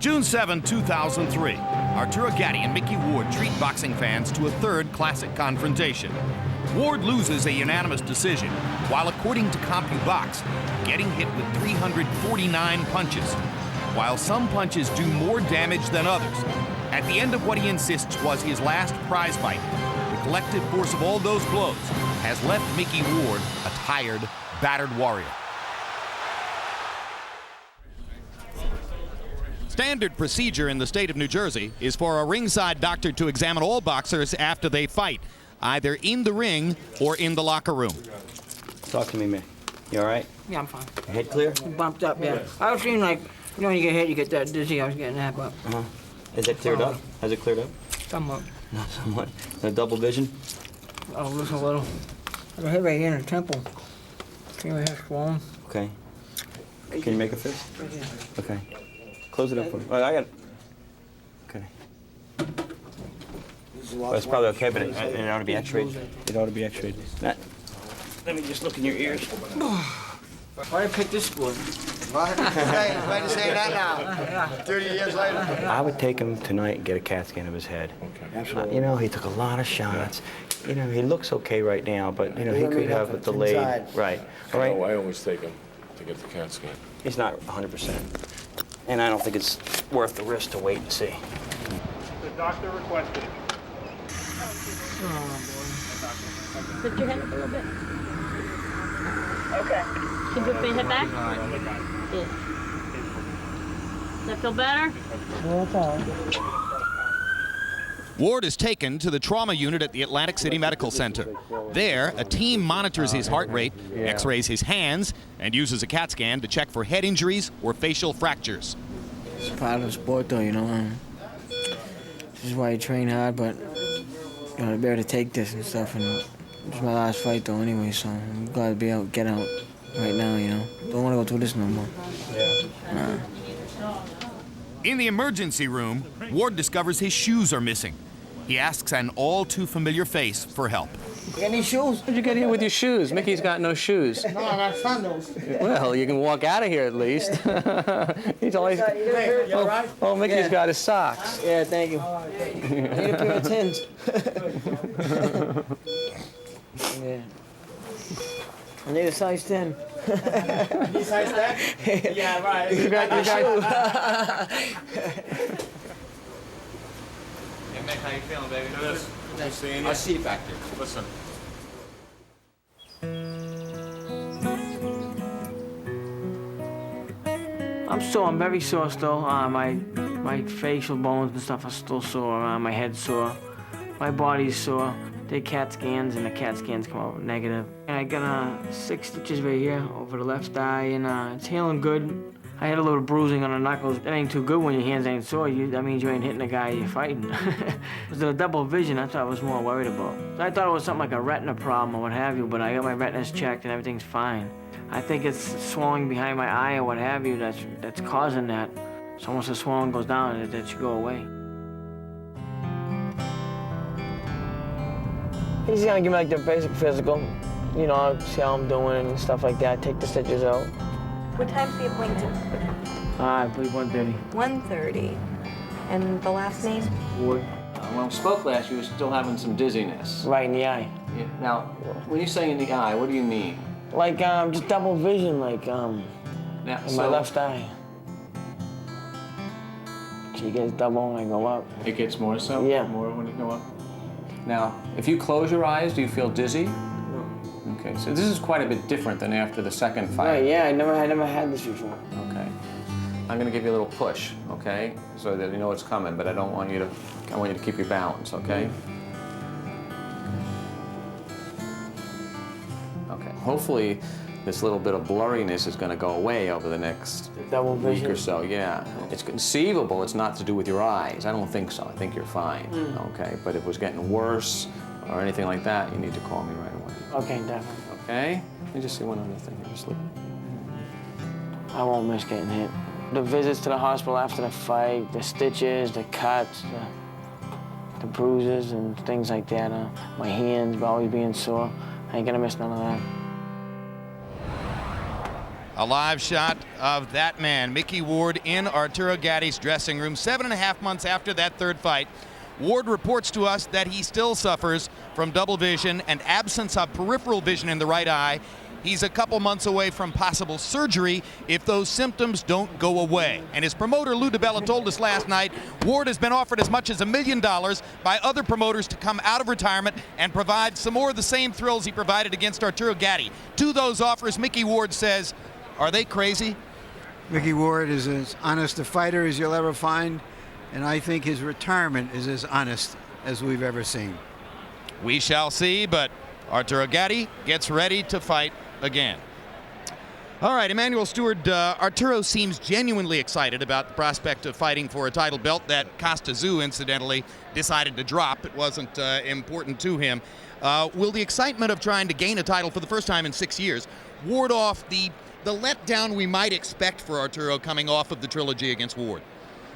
June 7, 2003. Arturo, Gatti and Mickey Ward treat boxing fans to a third classic confrontation. Ward loses a unanimous decision, while according to CompuBox, getting hit with 349 punches, while some punches do more damage than others. At the end of what he insists was his last prize fight, the collective force of all those blows has left Mickey Ward a tired, battered warrior. Standard procedure in the state of New Jersey is for a ringside doctor to examine all boxers after they fight, either in the ring or in the locker room. Talk to me, man. You all right? Yeah, I'm fine. Your head clear? Bumped up, yeah. I was feeling like, you know, when you get hit, you get that dizzy. I was getting that, but... Is it cleared up? Has it cleared up? Somewhat. Not somewhat. No double vision? Oh, just a little. I got hit right here in the temple. See my head swollen? Okay. Can you make a fist? Right here. Okay. Close it up for me. Oh, I got it. Okay. Well, it's probably okay, but it ought to be x-rayed. It ought to be x-rayed. Let me just look in your ears. Why did I pick this sport? Why you say that now? 30 years later. I would take him tonight and get a CAT scan of his head. Okay. Absolutely. You know, he took a lot of shots. You know, he looks okay right now, but, you know, he could have a delayed... Right. All right? I always take him to get the CAT scan. He's not 100%. And I don't think it's worth the risk to wait and see. The doctor requested. Lift your head up a little bit. Okay. Can you put your head back? Yeah. Does that feel better? Ward is taken to the trauma unit at the Atlantic City Medical Center. There, a team monitors his heart rate, x-rays his hands, and uses a CAT scan to check for head injuries or facial fractures. It's part of the sport, though, you know. This is why you train hard, but you gotta be able to take this and stuff. And it's my last fight, though, anyway, so I'm glad to be out, get out right now, you know. Don't want to go through this no more. Yeah. In the emergency room, Ward discovers his shoes are missing. He asks an all-too-familiar face for help. You got any shoes? How'd you get here with your shoes? Mickey's got no shoes. No, I got sandals. Well, you can walk out of here at least. He's always... Oh, Mickey's got his socks. Yeah, thank you. I need a pair of Tins. Yeah. I need a size 10. You size that? Yeah, right. You got Hey, Mick, how you feeling, baby? Nice seeing you. I'll see you back there. Listen. I'm sore. I'm very sore still. My facial bones and stuff are still sore. My head's sore. My body's sore. Did CAT scans, and the CAT scans come out negative. And I got 6 stitches right here over the left eye, and it's healing good. I had a little bruising on the knuckles. That ain't too good when your hands ain't sore. That means you ain't hitting the guy you're fighting. It was the double vision that's what I was more worried about. I thought it was something like a retina problem or what have you, but I got my retinas checked and everything's fine. I think it's swelling behind my eye or what have you that's causing that. So once the swelling goes down, that should go away. He's gonna give me like the basic physical, you know, see how I'm doing and stuff like that, take the stitches out. What time's the appointment? I believe 1:30. 1:30. And the last name? Ward. When we spoke last, you were still having some dizziness. Right in the eye. Yeah. Now, when you say in the eye, what do you mean? Like, just double vision, like, Now, in my left eye. She gets double when I go up. It gets more so? Yeah. More when you go up? Now, if you close your eyes, do you feel dizzy? No. Okay, so this is quite a bit different than after the second fight. Right, yeah, I never had this before. Okay. I'm gonna give you a little push, okay? So that you know it's coming, but I want you to keep your balance, okay? Okay. Hopefully, this little bit of blurriness is gonna go away over the next Double vision. week or so, yeah. It's conceivable it's not to do with your eyes. I don't think so. I think you're fine, okay? But if it was getting worse or anything like that, you need to call me right away. Okay, definitely. Okay? Let me just see one other thing. Just look. I won't miss getting hit. The visits to the hospital after the fight, the stitches, the cuts, the bruises and things like that. My hands always being sore. I ain't gonna miss none of that. A live shot of that man, Mickey Ward, in Arturo Gatti's dressing room 7.5 months after that third fight. Ward reports to us that he still suffers from double vision and absence of peripheral vision in the right eye. He's a couple months away from possible surgery if those symptoms don't go away. And his promoter, Lou DiBella, told us last night, Ward has been offered as much as $1 million by other promoters to come out of retirement and provide some more of the same thrills he provided against Arturo Gatti. To those offers, Mickey Ward says, are they crazy? Mickey Ward is as honest a fighter as you'll ever find, and I think his retirement is as honest as we've ever seen. We shall see, but Arturo Gatti gets ready to fight again. All right, Emmanuel Stewart, Arturo seems genuinely excited about the prospect of fighting for a title belt that Costa Zoo, incidentally, decided to drop. It wasn't important to him. Will the excitement of trying to gain a title for the first time in 6 years ward off the letdown we might expect for Arturo coming off of the trilogy against Ward?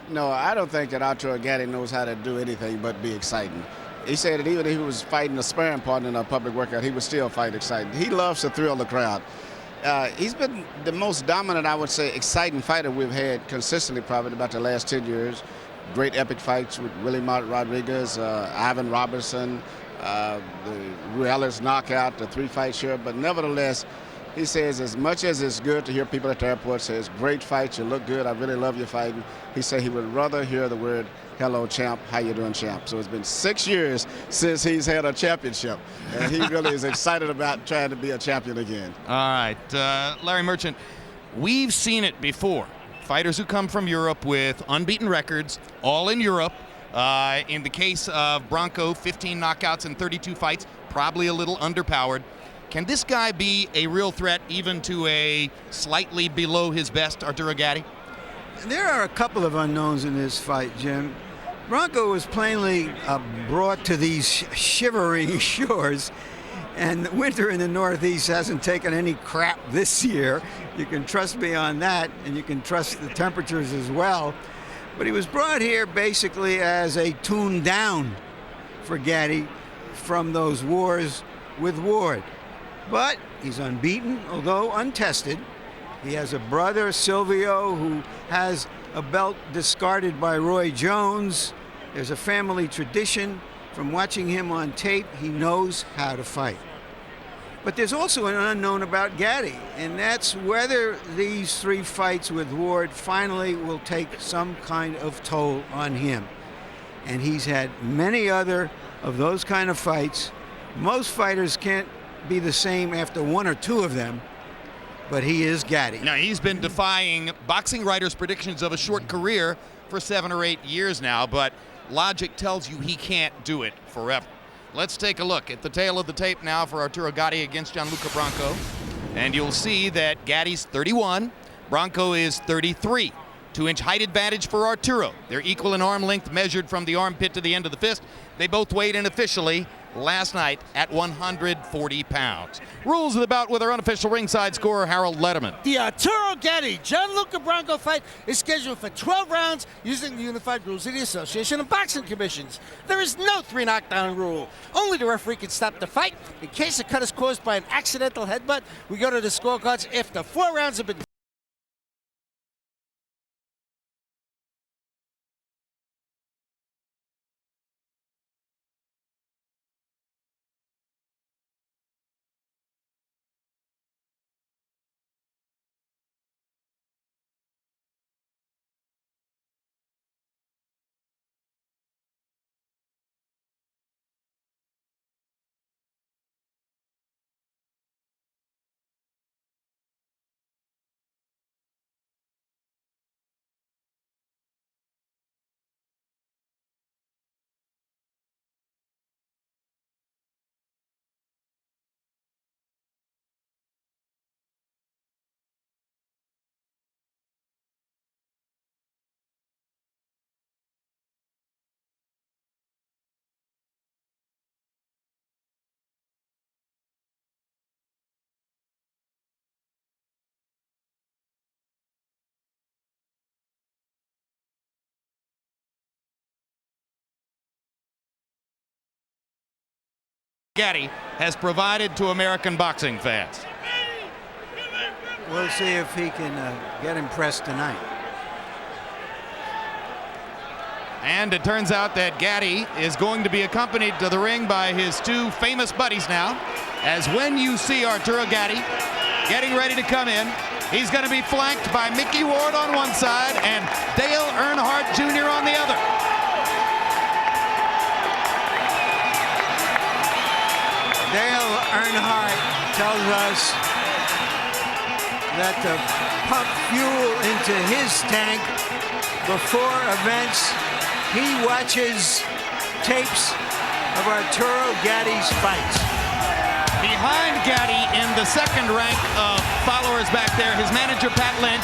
No, I don't think that Arturo Gatti knows how to do anything but be exciting. He said that even if he was fighting a sparring partner in a public workout, he would still fight exciting. He loves to thrill the crowd. He's been the most dominant, I would say, exciting fighter we've had consistently probably about the last 10 years. Great epic fights with Willie Rodriguez, Ivan Robertson, the Ruelas knockout, the 3-fight share. But nevertheless, he says as much as it's good to hear people at the airport say, it's great fight, you look good, I really love your fighting, he said he would rather hear the word, hello, champ, how you doing, champ? So it's been 6 years since he's had a championship, and he really is excited about trying to be a champion again. All right, Larry Merchant, we've seen it before. Fighters who come from Europe with unbeaten records, all in Europe. In the case of Branco, 15 knockouts in 32 fights, probably a little underpowered. Can this guy be a real threat even to a slightly below his best Arturo Gatti? There are a couple of unknowns in this fight, Jim. Branco was plainly brought to these shivering shores, and the winter in the Northeast hasn't taken any crap this year. You can trust me on that, and you can trust the temperatures as well. But he was brought here basically as a tune down for Gatti from those wars with Ward. But he's unbeaten, although untested. He has a brother, Silvio, who has a belt discarded by Roy Jones. There's a family tradition. From watching him on tape, he knows how to fight. But there's also an unknown about Gatti, and that's whether these 3 fights with Ward finally will take some kind of toll on him. And he's had many other of those kind of fights. Most fighters can't be the same after 1 or 2 of them, but he is Gatti. Now, he's been defying boxing writers' predictions of a short career for 7 or 8 years now, but logic tells you he can't do it forever. Let's take a look at the tail of the tape now for Arturo Gatti against Gianluca Branco, and you'll see that Gatti's 31, Branco is 33. 2-inch height advantage for Arturo. They're equal in arm length measured from the armpit to the end of the fist. They both weighed in officially last night at 140 pounds. Rules of the bout with our unofficial ringside scorer, Harold Letterman. The Arturo Gatti Gianluca Branco fight is scheduled for 12 rounds using the unified rules of the Association of Boxing Commissions. There is no 3 knockdown rule. Only the referee can stop the fight. In case a cut is caused by an accidental headbutt, we go to the scorecards after 4 rounds have been Gatti has provided to American boxing fans. We'll see if he can get impressed tonight. And it turns out that Gatti is going to be accompanied to the ring by his two famous buddies now, as when you see Arturo Gatti getting ready to come in, he's going to be flanked by Mickey Ward on one side and Dale Earnhardt Jr. on the other. Dale Earnhardt tells us that to pump fuel into his tank before events, he watches tapes of Arturo Gatti's fights. Behind Gatti in the second rank of followers back there, his manager Pat Lynch,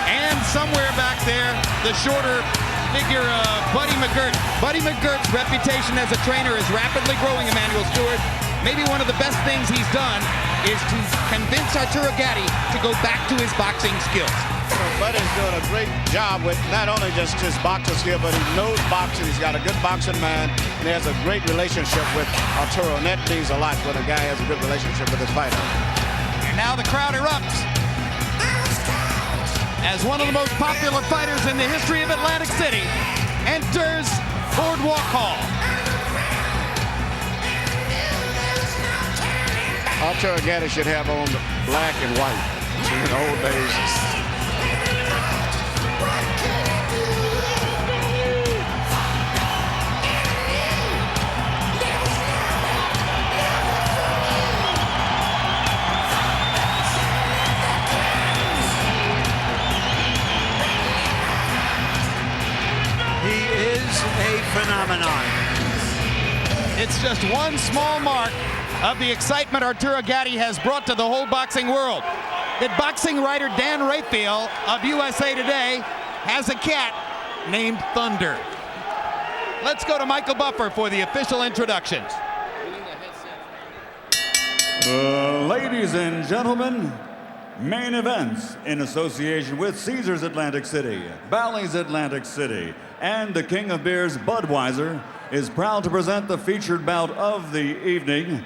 and somewhere back there, the shorter figure Buddy McGirt. Buddy McGirt's reputation as a trainer is rapidly growing, Emmanuel Stewart. Maybe one of the best things he's done is to convince Arturo Gatti to go back to his boxing skills. Buddy's doing a great job with not only just his boxing skill, but he knows boxing. He's got a good boxing mind, and he has a great relationship with Arturo, and that means a lot when a guy has a good relationship with his fighter. And now the crowd erupts as one of the most popular fighters in the history of Atlantic City enters Boardwalk Hall. Arturo Gatti should have on black and white in the old days. He is a phenomenon. It's just one small mark of the excitement Arturo Gatti has brought to the whole boxing world. That boxing writer Dan Raphael of USA Today has a cat named Thunder. Let's go to Michael Buffer for the official introductions. Ladies and gentlemen, main events in association with Caesars Atlantic City, Bally's Atlantic City, and the King of Beers Budweiser is proud to present the featured bout of the evening.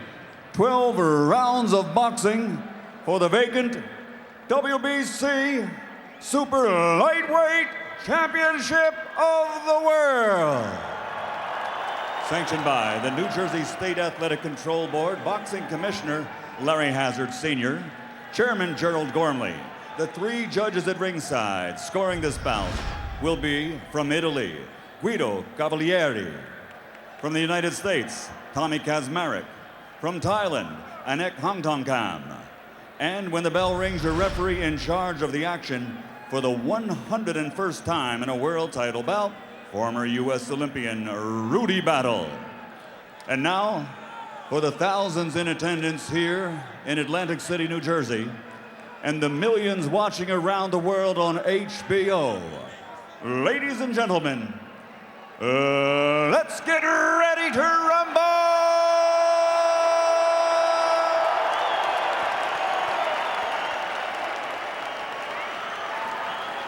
12 rounds of boxing for the vacant WBC Super Lightweight Championship of the World. Sanctioned by the New Jersey State Athletic Control Board, Boxing Commissioner Larry Hazard Sr., Chairman Gerald Gormley. The three judges at ringside scoring this bout will be from Italy, Guido Cavalieri. From the United States, Tommy Kazmarek. From Thailand, Anek Hongtongkam. And when the bell rings, your referee in charge of the action for the 101st time in a world title bout, former U.S. Olympian Rudy Battle. And now, for the thousands in attendance here in Atlantic City, New Jersey, and the millions watching around the world on HBO, ladies and gentlemen, let's get ready to rumble!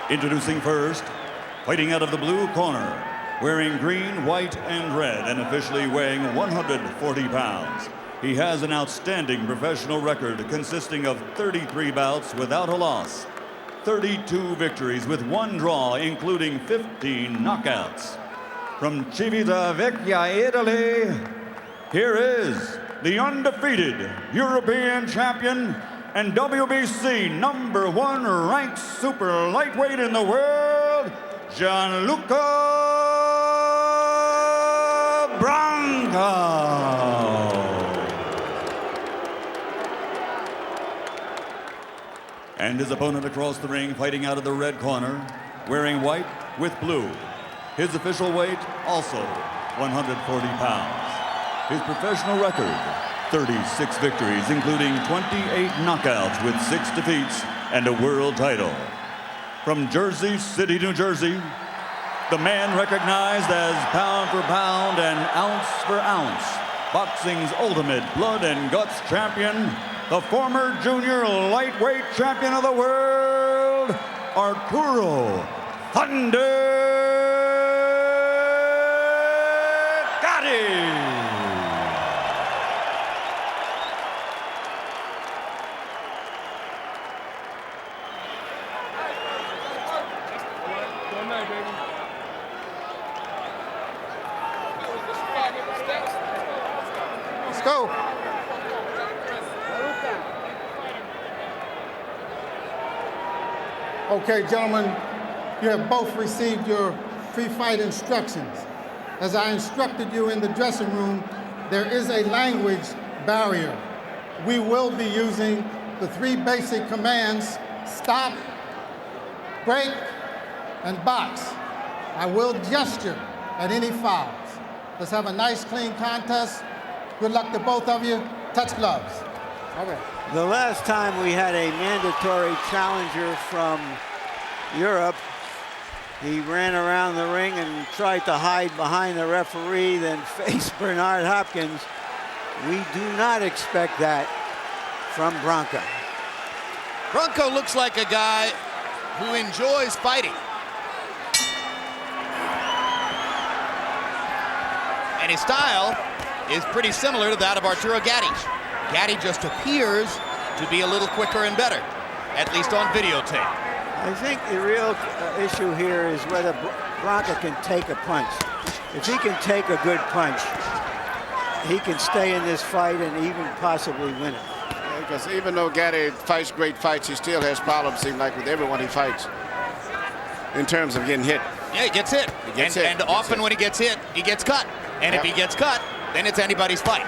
Introducing first, fighting out of the blue corner, wearing green, white, and red, and officially weighing 140 pounds. He has an outstanding professional record consisting of 33 bouts without a loss, 32 victories with one draw, including 15 knockouts. From Civitavecchia, Italy, here is the undefeated European champion and WBC #1 ranked super lightweight in the world, Gianluca Branco. And his opponent across the ring, fighting out of the red corner, wearing white with blue. His official weight, also 140 pounds. His professional record, 36 victories, including 28 knockouts with 6 defeats and a world title. From Jersey City, New Jersey, the man recognized as pound for pound and ounce for ounce, boxing's ultimate blood and guts champion, the former junior lightweight champion of the world, Arturo Thunder Gatti. Go. Okay, gentlemen, you have both received your pre-fight instructions. As I instructed you in the dressing room, there is a language barrier. We will be using the 3 basic commands: stop, break, and box. I will gesture at any fouls. Let's have a nice, clean contest. Good luck to both of you. Touch gloves. Okay. The last time we had a mandatory challenger from Europe, he ran around the ring and tried to hide behind the referee, then faced Bernard Hopkins. We do not expect that from Branco. Branco looks like a guy who enjoys fighting. And his style is pretty similar to that of Arturo Gatti. Gatti just appears to be a little quicker and better, at least on videotape. I think the real issue here is whether Branco can take a punch. If he can take a good punch, he can stay in this fight and even possibly win it. Because even though Gatti fights great fights, he still has problems, seem like, with everyone he fights in terms of getting hit. Yeah, he gets hit. And often when he gets hit, he gets cut. And if he gets cut, then it's anybody's fight.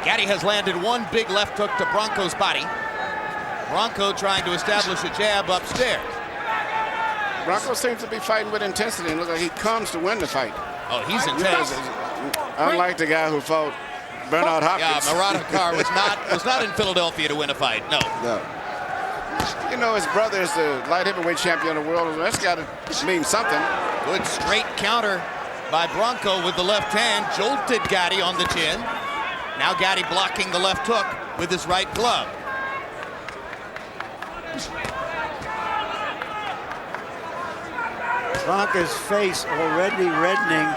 Gatti has landed one big left hook to Branco's body. Branco trying to establish a jab upstairs. Branco seems to be fighting with intensity and looks like he comes to win the fight. Oh, he's intense. Unlike the guy who fought Bernard Hopkins. Yeah, Murat Akar was not in Philadelphia to win a fight. No. You know, his brother is the light heavyweight champion of the world. That's got to mean something. Good straight counter by Branco with the left hand. Jolted Gatti on the chin. Now Gatti blocking the left hook with his right glove. Branco's face already reddening.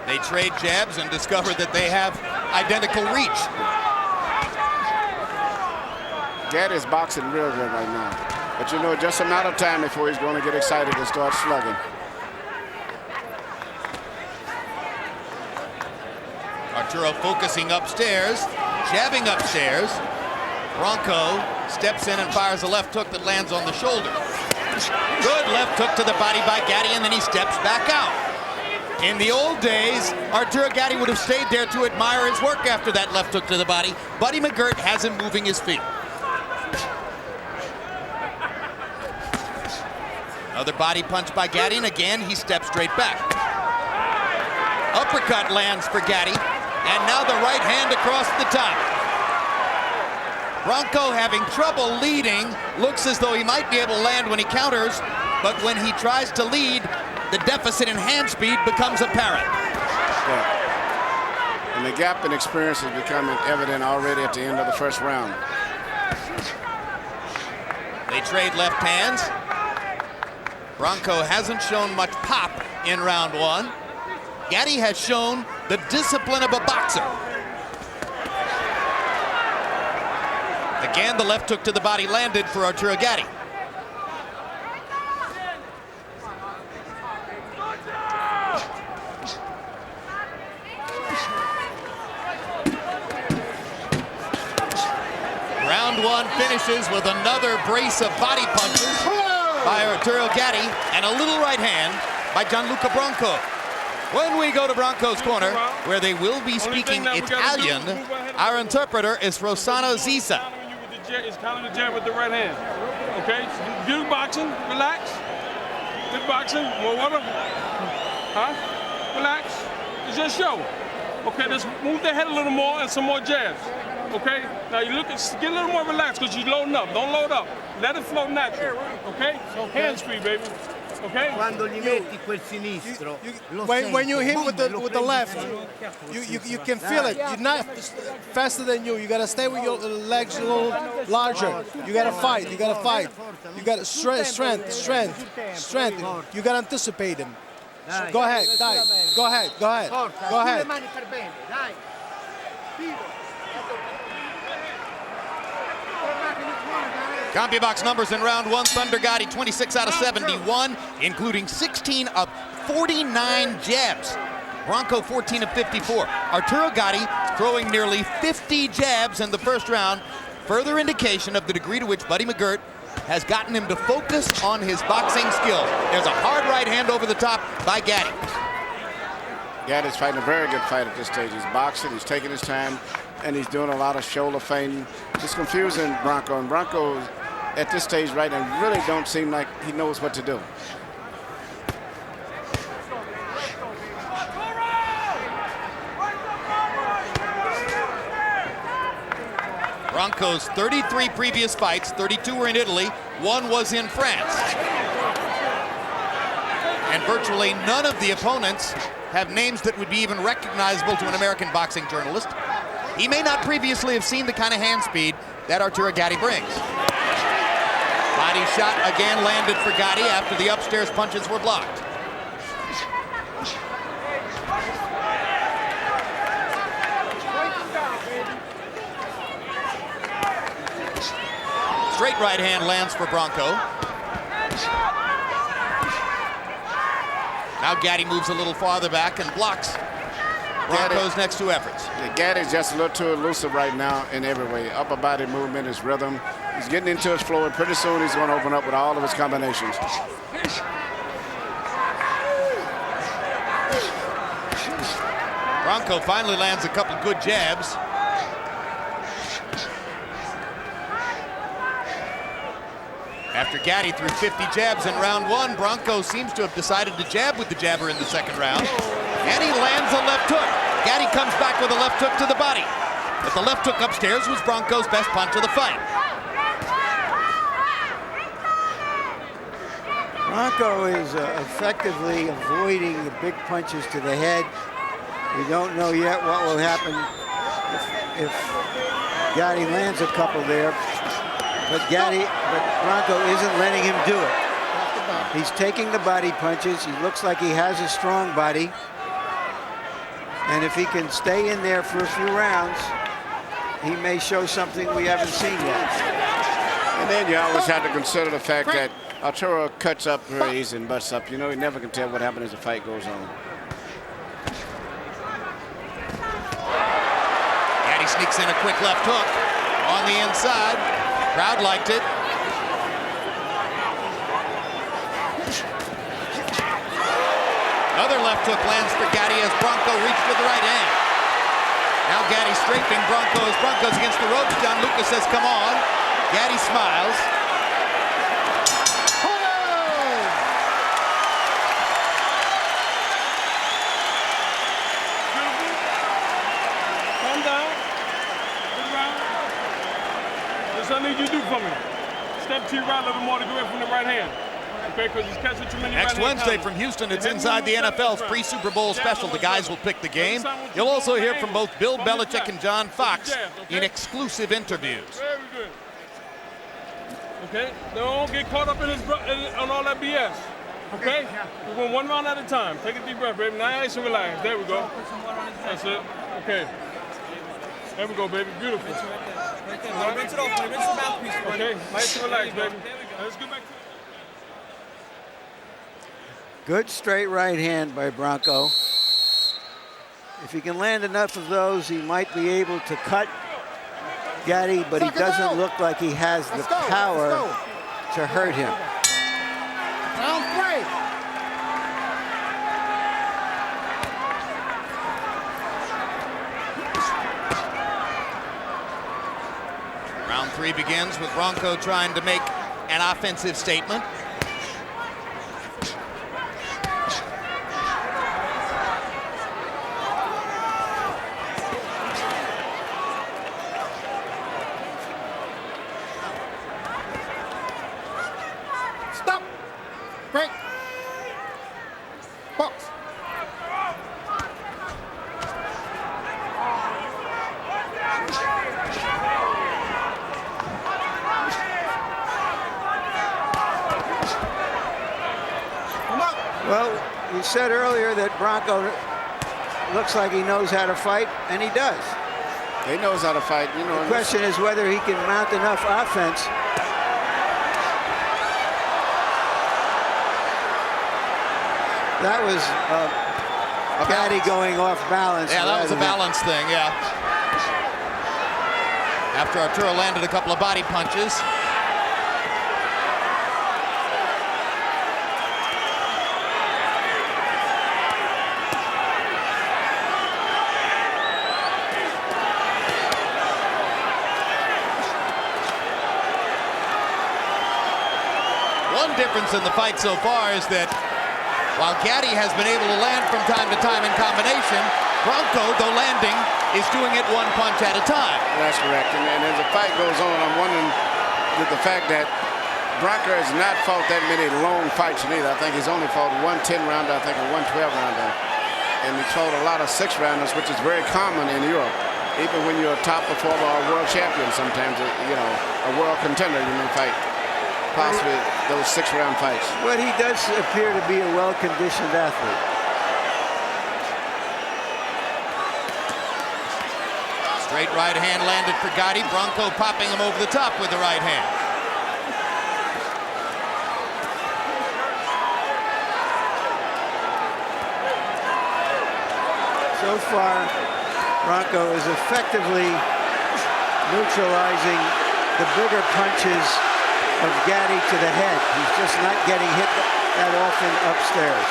They trade jabs and discover that they have identical reach. Gatti's boxing real good right now. But you know, just a matter of time before he's going to get excited and start slugging. Arturo focusing upstairs, jabbing upstairs. Branco steps in and fires a left hook that lands on the shoulder. Good left hook to the body by Gatti, and then he steps back out. In the old days, Arturo Gatti would have stayed there to admire his work after that left hook to the body. Buddy McGirt has him moving his feet. Another body punch by Gatti, and again, he steps straight back. Uppercut lands for Gatti, and now the right hand across the top. Branco having trouble leading, looks as though he might be able to land when he counters, but when he tries to lead, the deficit in hand speed becomes apparent. Yeah. And the gap in experience is becoming evident already at the end of the first round. They trade left hands. Branco hasn't shown much pop in round one. Gatti has shown the discipline of a boxer. Again, the left hook to the body landed for Arturo Gatti. Round one finishes with another brace of body punches by Arturo Gatti and a little right hand by Gianluca Branco. When we go to Branco's corner, where they will be speaking Italian, our interpreter is Rossano Zisa. It's counting the jab with the right hand. Okay, good boxing, relax. Good boxing, more water. Huh? Relax. It's your show. Okay, just move the head a little more and some more jabs. Okay, now you look at, get a little more relaxed because you're loading up. Don't load up. Let it flow natural. Okay? Hands free, baby. Okay? Quando gli metti quel sinistro, when you hit with the left, you can feel it. You're not faster than you. You gotta stay with your legs a little larger. You gotta fight. You gotta fight. You gotta strength. You gotta anticipate him. Go ahead, go ahead. Go ahead. CompuBox numbers in round one. Thunder Gatti 26 out of 71, including 16 of 49 jabs. Branco 14 of 54. Arturo Gatti throwing nearly 50 jabs in the first round. Further indication of the degree to which Buddy McGirt has gotten him to focus on his boxing skills. There's a hard right hand over the top by Gatti. Gatti's fighting a very good fight at this stage. He's boxing, he's taking his time, and he's doing a lot of shoulder feinting. It's confusing Branco, and Branco at this stage right now really don't seem like he knows what to do. Branco's 33 previous fights, 32 were in Italy, 1 was in France. And virtually none of the opponents have names that would be even recognizable to an American boxing journalist. He may not previously have seen the kind of hand speed that Arturo Gatti brings. Body shot again landed for Gatti after the upstairs punches were blocked. Straight right hand lands for Branco. Now Gatti moves a little farther back and blocks Branco's next 2 efforts. Yeah, Gatti's just a little too elusive right now in every way. Upper body movement, his rhythm. He's getting into his flow, and pretty soon he's going to open up with all of his combinations. Branco finally lands a couple good jabs. After Gatti threw 50 jabs in round 1, Branco seems to have decided to jab with the jabber in the second round. And he lands a left hook. Gatti comes back with a left hook to the body. But the left hook upstairs was Branco's best punch of the fight. Branco is effectively avoiding the big punches to the head. We don't know yet what will happen if Gatti lands a couple there. But Branco isn't letting him do it. He's taking the body punches. He looks like he has a strong body. And if he can stay in there for a few rounds, he may show something we haven't seen yet. And then you always have to consider the fact that Arturo cuts up very easy and butts up. You know, you never can tell what happens as the fight goes on. Gatti sneaks in a quick left hook on the inside. Crowd liked it. Another left hook lands for Gatti as Branco reached with the right hand. Now Gatti strafing Branco as Branco's against the ropes. Gianluca says, come on. Gatti smiles. Calm down. Good round. That's what I need you to do for me. Step to your right a little more to go in from the right hand. Okay, because he's catching too many Next Wednesday from Houston, it's Inside the NFL's pre-Super Bowl special. The guys will pick the game. You'll also hear from both Bill Belichick and John Fox in exclusive interviews. Very good. Okay, don't get caught up in on all that BS. Okay, we're going 1 round at a time. Take a deep breath, baby. Nice and relax. There we go. That's it. Okay. There we go, baby. Beautiful. Rinse it off. Rinse the mouthpiece. Okay, nice and relax, baby. Let's go back to Good straight right hand by Branco. If he can land enough of those, he might be able to cut Gatti, but he doesn't look like he has the power to hurt him. Round 3. Round 3 begins with Branco trying to make an offensive statement. Stop. Break. Box. Well, you said earlier that Branco looks like he knows how to fight, and he does. He knows how to fight. You know, the question is whether he can mount enough offense. That was Gatti going off balance. Yeah, that was a balance thing, yeah. After Arturo landed a couple of body punches. One difference in the fight so far is that while Gatti has been able to land from time to time in combination, Branco, though landing, is doing it one punch at a time. That's correct. And as the fight goes on, I'm wondering with the fact that Branco has not fought that many long fights neither. I think he's only fought one 10-rounder, I think a 1 12-rounder. And he's fought a lot of 6-rounders, which is very common in Europe. Even when you're a top performer or a world champion, sometimes, you know, a world contender, you may fight possibly those 6-round fights. But he does appear to be a well-conditioned athlete. Straight right hand landed for Gatti. Branco popping him over the top with the right hand. So far, Branco is effectively neutralizing the bigger punches of Gatti to the head. He's just not getting hit that often upstairs.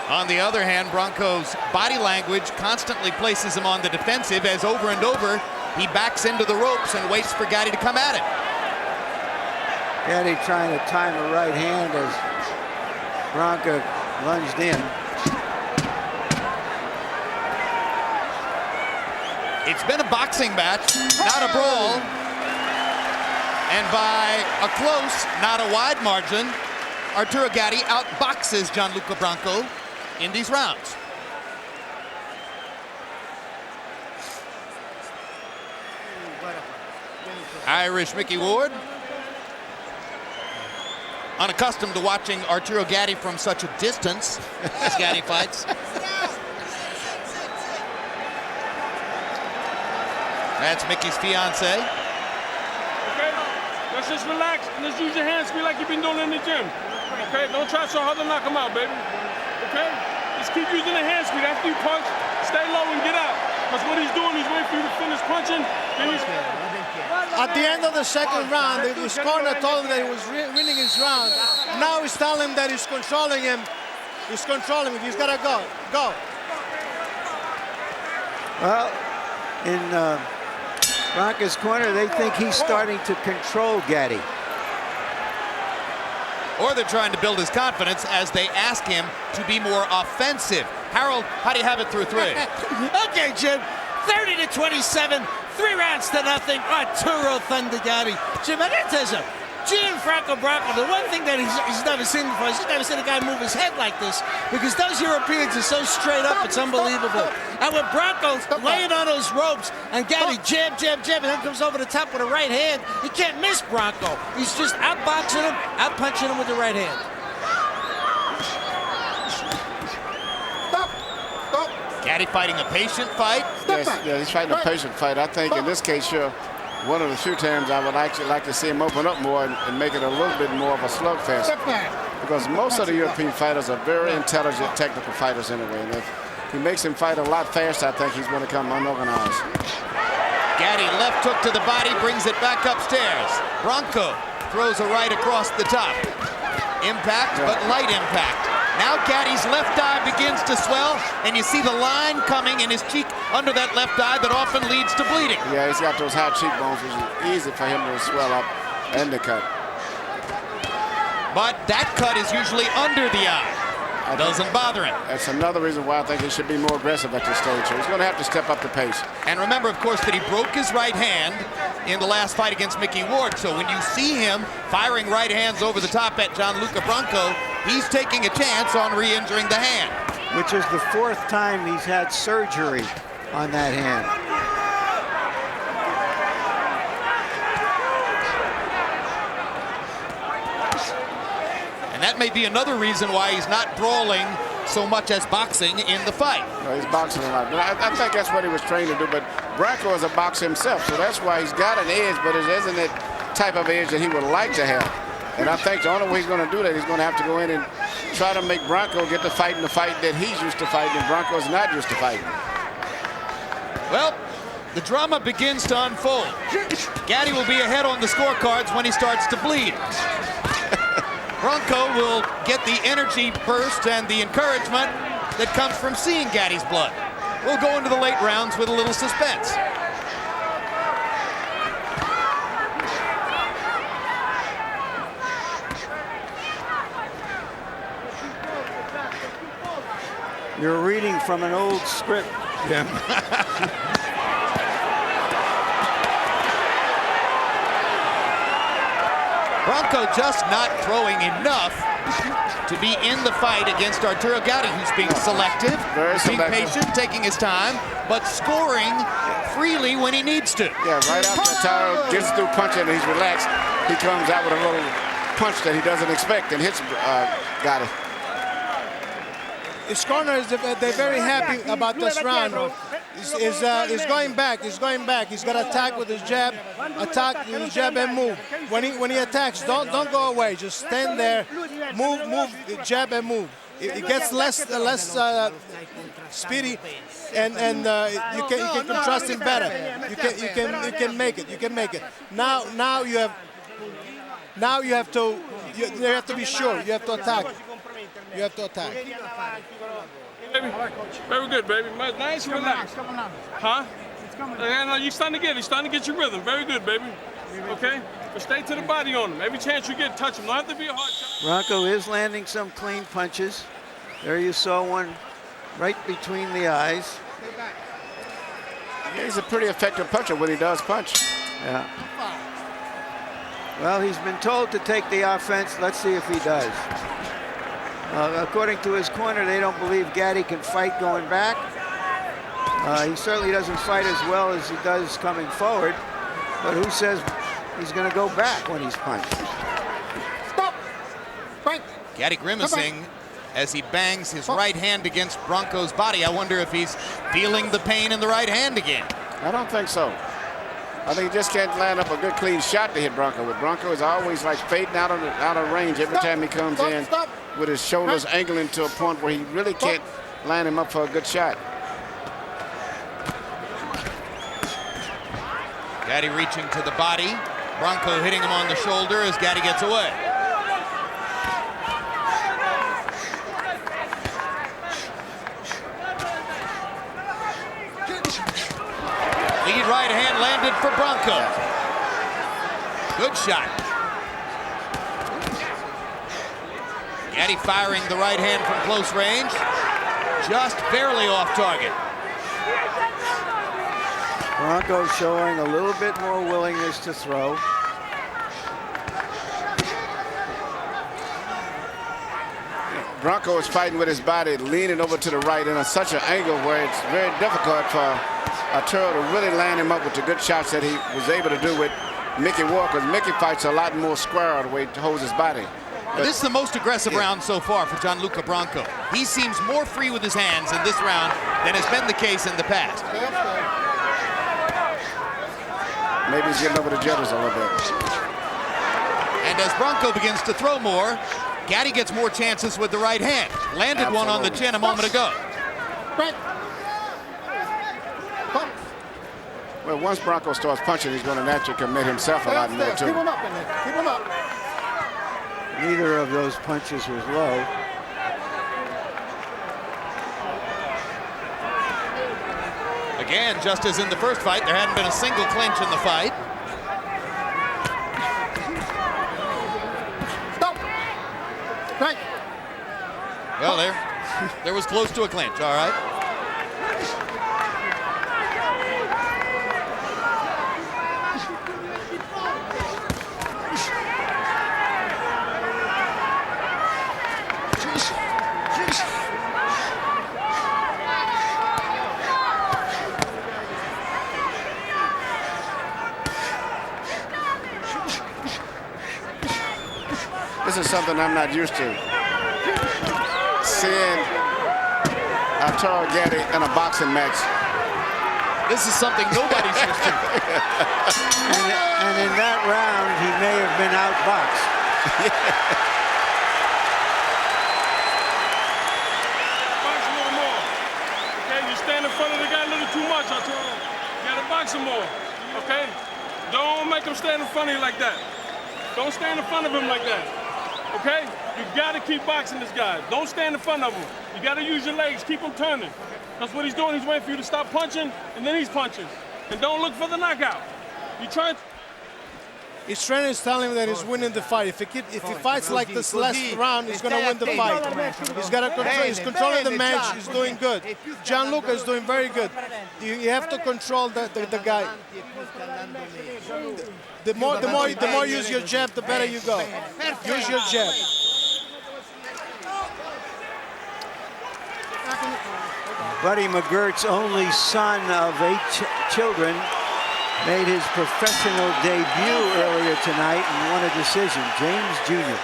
On the other hand, Branco's body language constantly places him on the defensive as over and over he backs into the ropes and waits for Gatti to come at it. Gatti trying to time a right hand as Branco lunged in. It's been a boxing match, not a brawl. And by a close, not a wide margin, Arturo Gatti outboxes Gianluca Branco in these rounds. Irish Mickey Ward, unaccustomed to watching Arturo Gatti from such a distance as Gatti fights. That's Mickey's fiance. Okay, let's just relax and let's use your hands like you've been doing in the gym. Okay, don't try so hard to knock him out, baby. Okay, just keep using the hand speed. After you punch, stay low and get out. Because what he's doing, he's waiting for you to finish punching. At the end of the second round, his corner told him that he was winning his round. Now he's telling him that he's controlling him. He's controlling him. He's got to go. Go. Well, in Branco's corner, they think he's starting to control Gatti. Or they're trying to build his confidence as they ask him to be more offensive. Harold, how do you have it through 3? Okay, Jim. 30-27, 3 rounds to nothing. Arturo Thunder Gatti. Jim, I gotta tell you something. Gianluca Branco, the one thing that he's never seen before, he's never seen a guy move his head like this, because those Europeans are so straight up, it's unbelievable. And with Branco laying on those ropes, and Gatti jab, jab, jab, and then comes over the top with a right hand, you can't miss Branco. He's just outboxing him, outpunching him with the right hand. Gatti fighting a patient fight. Yes, yeah, he's fighting a patient fight. I think in this case, sure, one of the few times I would actually like to see him open up more and make it a little bit more of a slugfest. Because most of the European fighters are very intelligent, technical fighters anyway. And if he makes him fight a lot faster, I think he's going to become unorganized. Gatti left hook to the body, brings it back upstairs. Branco throws a right across the top. Impact, but light impact. Now Gatti's left eye begins to swell, and you see the line coming in his cheek under that left eye that often leads to bleeding. Yeah, he's got those high cheekbones, which is easy for him to swell up and to cut. But that cut is usually under the eye. Doesn't bother him. That's another reason why I think he should be more aggressive at this stage. So he's going to have to step up the pace. And remember, of course, that he broke his right hand in the last fight against Mickey Ward. So when you see him firing right hands over the top at Gianluca Branco, he's taking a chance on re-injuring the hand. Which is the 4th time he's had surgery on that hand. And that may be another reason why he's not brawling so much as boxing in the fight. No, he's boxing a lot. But I think that's what he was trained to do. But Branco is a boxer himself, so that's why he's got an edge, but it isn't it type of edge that he would like to have. And I think the only way he's going to do that, he's going to have to go in and try to make Branco get to fighting the fight that he's used to fighting, and Branco's not used to fighting. Well, the drama begins to unfold. Gatti will be ahead on the scorecards when he starts to bleed. Branco will get the energy burst and the encouragement that comes from seeing Gatti's blood. We'll go into the late rounds with a little suspense. You're reading from an old script, Jim. Branco just not throwing enough to be in the fight against Arturo Gatti, who's being selective, being patient, taking his time, but scoring freely when he needs to. Yeah, right after Arturo gets through punching and he's relaxed, he comes out with a little punch that he doesn't expect and hits Gatti. His corners, they're very happy about this round. He's going back. He's going back. He's got to attack with his jab, attack with his jab and move. When he attacks, don't go away. Just stand there, move, jab and move. It gets less speedy, and you can trust him better. You can make it. You can make it. Now you have to be sure. You have to attack. You have to attack. Baby. Very good, baby. Nice, relax. Huh? You're starting to get it. You're starting to get your rhythm. Very good, baby. Okay? But stay to the body on him. Every chance you get, touch him. Don't have to be a hard shot. Branco is landing some clean punches. There you saw one right between the eyes. Yeah, he's a pretty effective puncher when he does punch. Yeah. Well, he's been told to take the offense. Let's see if he does. According to his corner, they don't believe Gatti can fight going back. He certainly doesn't fight as well as he does coming forward. But who says he's going to go back when he's punched? Stop! Frank! Gatti grimacing as he bangs his right hand against Branco's body. I wonder if he's feeling the pain in the right hand again. I don't think so. I think he just can't land up a good clean shot to hit Branco with. Branco is always like fading out of range every time he comes in with his shoulders angling to a point where he really can't line him up for a good shot. Gatti reaching to the body. Branco hitting him on the shoulder as Gatti gets away. Lead right hand landed for Branco. Good shot. Gatti firing the right hand from close range. Just barely off target. Branco showing a little bit more willingness to throw. Branco is fighting with his body, leaning over to the right in such an angle where it's very difficult for Arturo to really line him up with the good shots that he was able to do with Mickey Walker. Mickey fights a lot more square the way he holds his body. But this is the most aggressive round so far for Gianluca Branco. He seems more free with his hands in this round than has been the case in the past. Maybe he's getting over the jitters a little bit. And as Branco begins to throw more, Gatti gets more chances with the right hand. Landed one on the chin a moment ago. Well, once Branco starts punching, he's going to naturally commit himself a lot more, too. Keep him up in there. Keep him up. Neither of those punches was low. Again, just as in the first fight, there hadn't been a single clinch in the fight. Stop! Right. Well, there was close to a clinch, all right. This is something I'm not used to. Seeing Arturo Gatti in a boxing match. This is something nobody's used to. and in that round, he may have been outboxed. Box a little more. Okay, you stand in front of the guy a little too much, Arturo. You gotta box him more. Okay? Don't make him stand in front of you like that. Don't stand in front of him like that. Okay? You gotta keep boxing this guy. Don't stand in front of him. You gotta use your legs. Keep him turning. That's what he's doing. He's waiting for you to stop punching, and then he's punching. And don't look for the knockout. You try. His trainer is telling him that he's winning the fight. If he fights like this last round, he's going to win the fight. He's got to control. He's controlling the match. He's doing good. Gianluca is doing very good. You have to control the guy. The more you use your jab, the better you go. Use your jab. Buddy McGirt's only son of 8 children made his professional debut earlier tonight and won a decision. James Jr.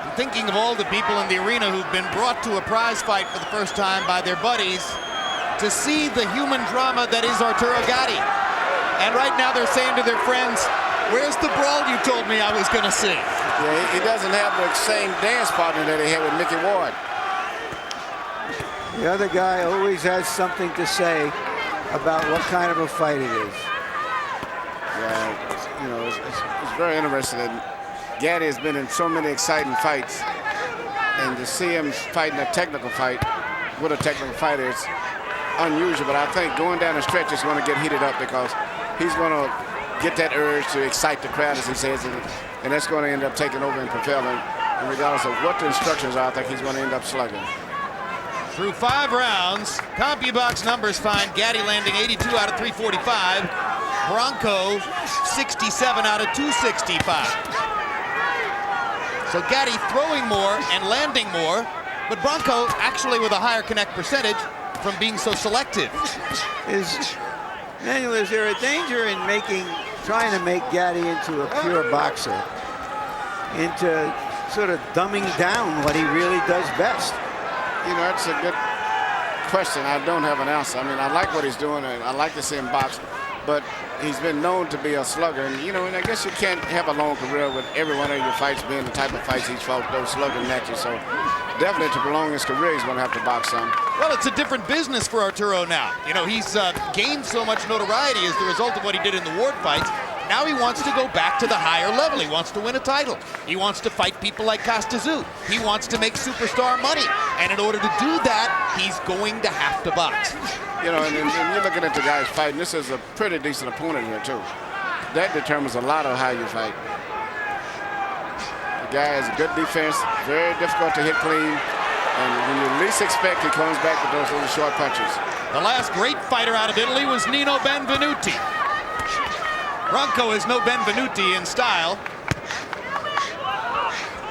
I'm thinking of all the people in the arena who've been brought to a prize fight for the first time by their buddies to see the human drama that is Arturo Gatti. And right now they're saying to their friends, where's the brawl you told me I was going to see? Yeah, he doesn't have the same dance partner that he had with Mickey Ward. The other guy always has something to say about what kind of a fight it is. Yeah, you know, it's very interesting that Gatti has been in so many exciting fights, and to see him fighting a technical fight with a technical fighter is unusual. But I think going down the stretch is going to get heated up because he's going to get that urge to excite the crowd, as he says, and that's going to end up taking over and propelling. And regardless of what the instructions are, I think he's going to end up slugging. Through 5 rounds, CompuBox numbers find Gatti landing 82 out of 345, Branco 67 out of 265. So Gatti throwing more and landing more, but Branco actually with a higher connect percentage from being so selective. Manuel, is there a danger in trying to make Gatti into a pure boxer, into sort of dumbing down what he really does best? You know, that's a good question. I don't have an answer. I mean, I like what he's doing, and I like to see him box, but he's been known to be a slugger. And, you know, and I guess you can't have a long career with every one of your fights being the type of fights he's fought, those slugging matches. So definitely to prolong his career, he's going to have to box some. Well, it's a different business for Arturo now. You know, he's gained so much notoriety as the result of what he did in the Ward fights. Now he wants to go back to the higher level. He wants to win a title. He wants to fight people like Costazu. He wants to make superstar money. And in order to do that, he's going to have to box. You know, and you're looking at the guys fighting. This is a pretty decent opponent here, too. That determines a lot of how you fight. The guy has a good defense, very difficult to hit clean. And when you least expect, he comes back with those little short punches. The last great fighter out of Italy was Nino Benvenuti. Branco is no Benvenuti in style.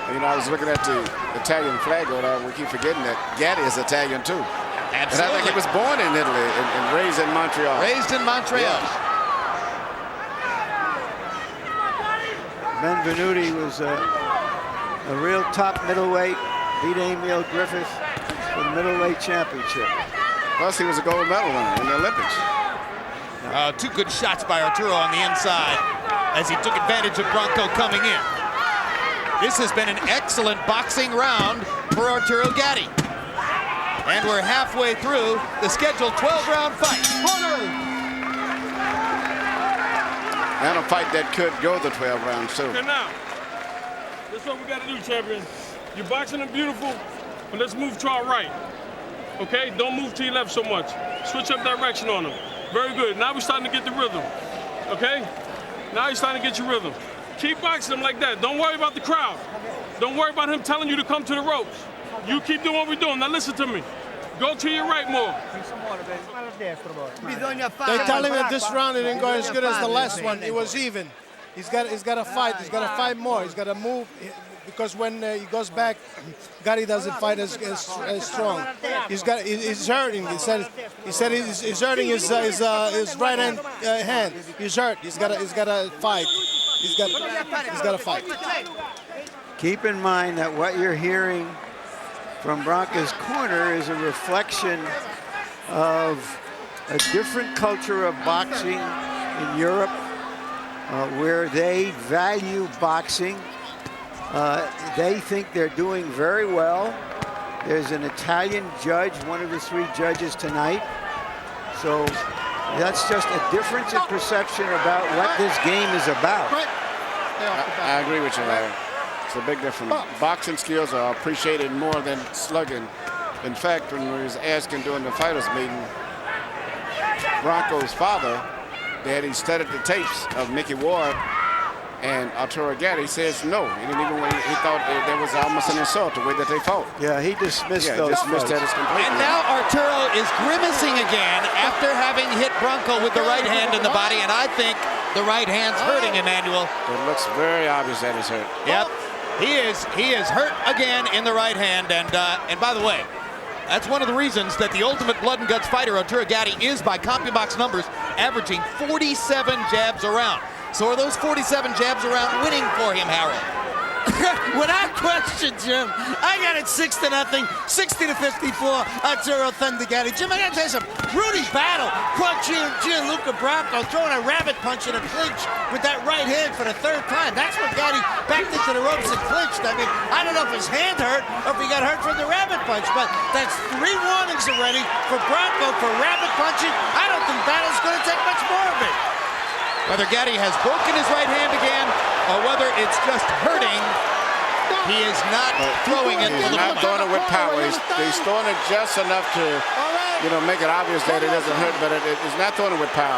You know, I was looking at the Italian flag over there. We keep forgetting that Gatti is Italian, too. Absolutely. And I think he was born in Italy and raised in Montreal. Raised in Montreal. Yeah. Benvenuti was a real top middleweight. Beat Emil Griffith for the middleweight championship. Plus, he was a gold medal winner in the Olympics. 2 good shots by Arturo on the inside as he took advantage of Branco coming in. This has been an excellent boxing round for Arturo Gatti. And we're halfway through the scheduled 12-round fight. And a fight that could go the 12 rounds, too. Okay, now, this is what we got to do, champion. You're boxing him beautiful, but let's move to our right. Okay? Don't move to your left so much. Switch up direction on him. Very good. Now we're starting to get the rhythm. Okay? Now you're starting to get your rhythm. Keep boxing him like that. Don't worry about the crowd. Don't worry about him telling you to come to the ropes. You keep doing what we're doing. Now listen to me. Go to your right more. They tell him that this round it didn't go as good as the last one. It was even. He's got to fight. He's got to fight more. He's got to move. Because when he goes back, Gatti doesn't fight as strong. He's hurting. He said he's hurting his right hand. He's hurt. He's got to fight. He's got to fight. Keep in mind that what you're hearing from Branco's corner is a reflection of a different culture of boxing in Europe, where they value boxing. They think they're doing very well. There's an Italian judge, one of the 3 judges tonight. So that's just a difference in perception about what this game is about. I agree with you, Larry. It's a big difference. Boxing skills are appreciated more than slugging. In fact, when we was asking during the fighters meeting, Branco's father, Daddy studied the tapes of Mickey Ward and Arturo Gatti, says no. He didn't even. He thought there was almost an insult the way that they fought. Yeah, he dismissed those. Dismissed that as completely. And now Arturo is grimacing again after having hit Branco with the right hand in the body, and I think the right hand's hurting Emmanuel. It looks very obvious that it's hurt. Yep, he is hurt again in the right hand, and by the way, that's one of the reasons that the ultimate blood and guts fighter, Arturo Gatti, is by CompuBox numbers averaging 47 jabs around. So are those 47 jabs around winning for him, Harold? Without question, Jim. I got it 6-0, 60-54. Arturo Thunder Gatti. Jim, I got to tell you something. Rudy Battle caught Gianluca Branco throwing a rabbit punch in a clinch with that right hand for the 3rd time. That's when Gatti backed into the ropes and clinched. I mean, I don't know if his hand hurt or if he got hurt from the rabbit punch, but that's 3 warnings already for Branco for rabbit punching. I don't think Battle's going to take much more of it. Whether Gatti has broken his right hand again or whether it's just hurting, he is not throwing it. He's not throwing it with power. He's throwing it just enough to, make it obvious that it doesn't hurt, but it's not throwing it with power.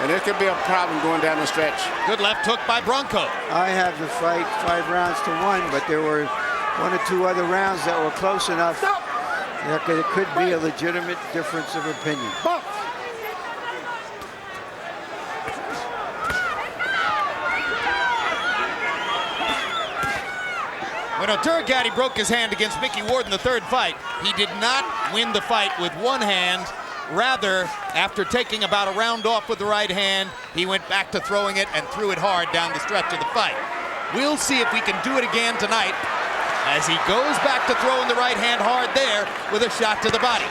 And it could be a problem going down the stretch. Good left hook by Branco. I have the fight 5 rounds to 1, but there were 1 or 2 other rounds that were close enough that it could be a legitimate difference of opinion. When Arturo Gatti broke his hand against Mickey Ward in the 3rd fight, he did not win the fight with one hand. Rather, after taking about a round off with the right hand, he went back to throwing it and threw it hard down the stretch of the fight. We'll see if we can do it again tonight as he goes back to throwing the right hand hard there with a shot to the body.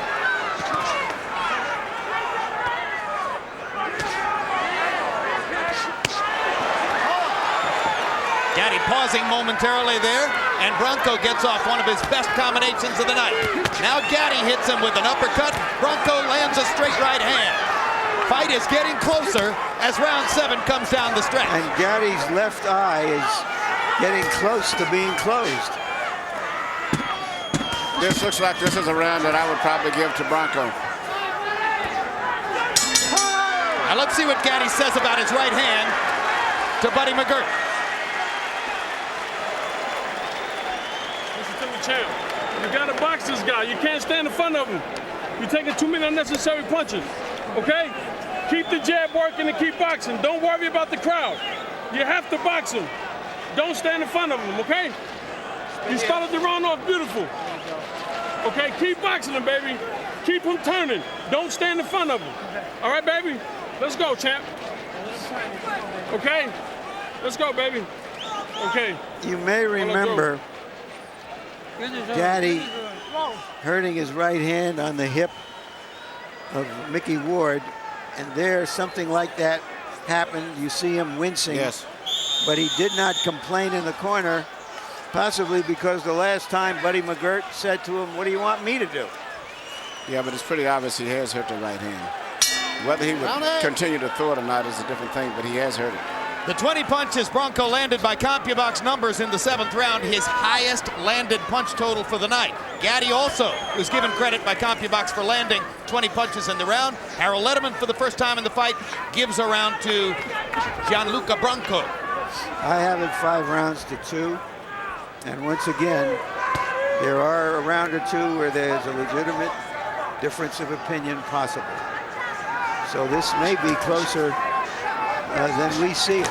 Gatti pausing momentarily there, and Branco gets off one of his best combinations of the night. Now Gatti hits him with an uppercut. Branco lands a straight right hand. Fight is getting closer as round 7 comes down the stretch. And Gatti's left eye is getting close to being closed. This looks like this is a round that I would probably give to Branco. Now let's see what Gatti says about his right hand to Buddy McGirt. Champ, you gotta box this guy. You can't stand in front of him. You're taking too many unnecessary punches, okay? Keep the jab working and keep boxing. Don't worry about the crowd. You have to box him. Don't stand in front of him, okay? You started the round off beautiful. Okay, keep boxing him, baby. Keep him turning. Don't stand in front of him. All right, baby? Let's go, champ. Okay? Let's go, baby. Okay. You may remember Gatti hurting his right hand on the hip of Mickey Ward, and there something like that happened. You see him wincing. Yes. But he did not complain in the corner, possibly because the last time Buddy McGirt said to him, "What do you want me to do?" Yeah, but it's pretty obvious he has hurt the right hand. Whether he would continue to throw it or not is a different thing, but he has hurt it. The 20 punches Branco landed by CompuBox numbers in the 7th round, his highest landed punch total for the night. Gatti also was given credit by CompuBox for landing 20 punches in the round. Harold Letterman, for the first time in the fight, gives a round to Gianluca Branco. I have it 5 rounds to 2. And once again, there are a round or 2 where there's a legitimate difference of opinion possible. So this may be closer than we see it.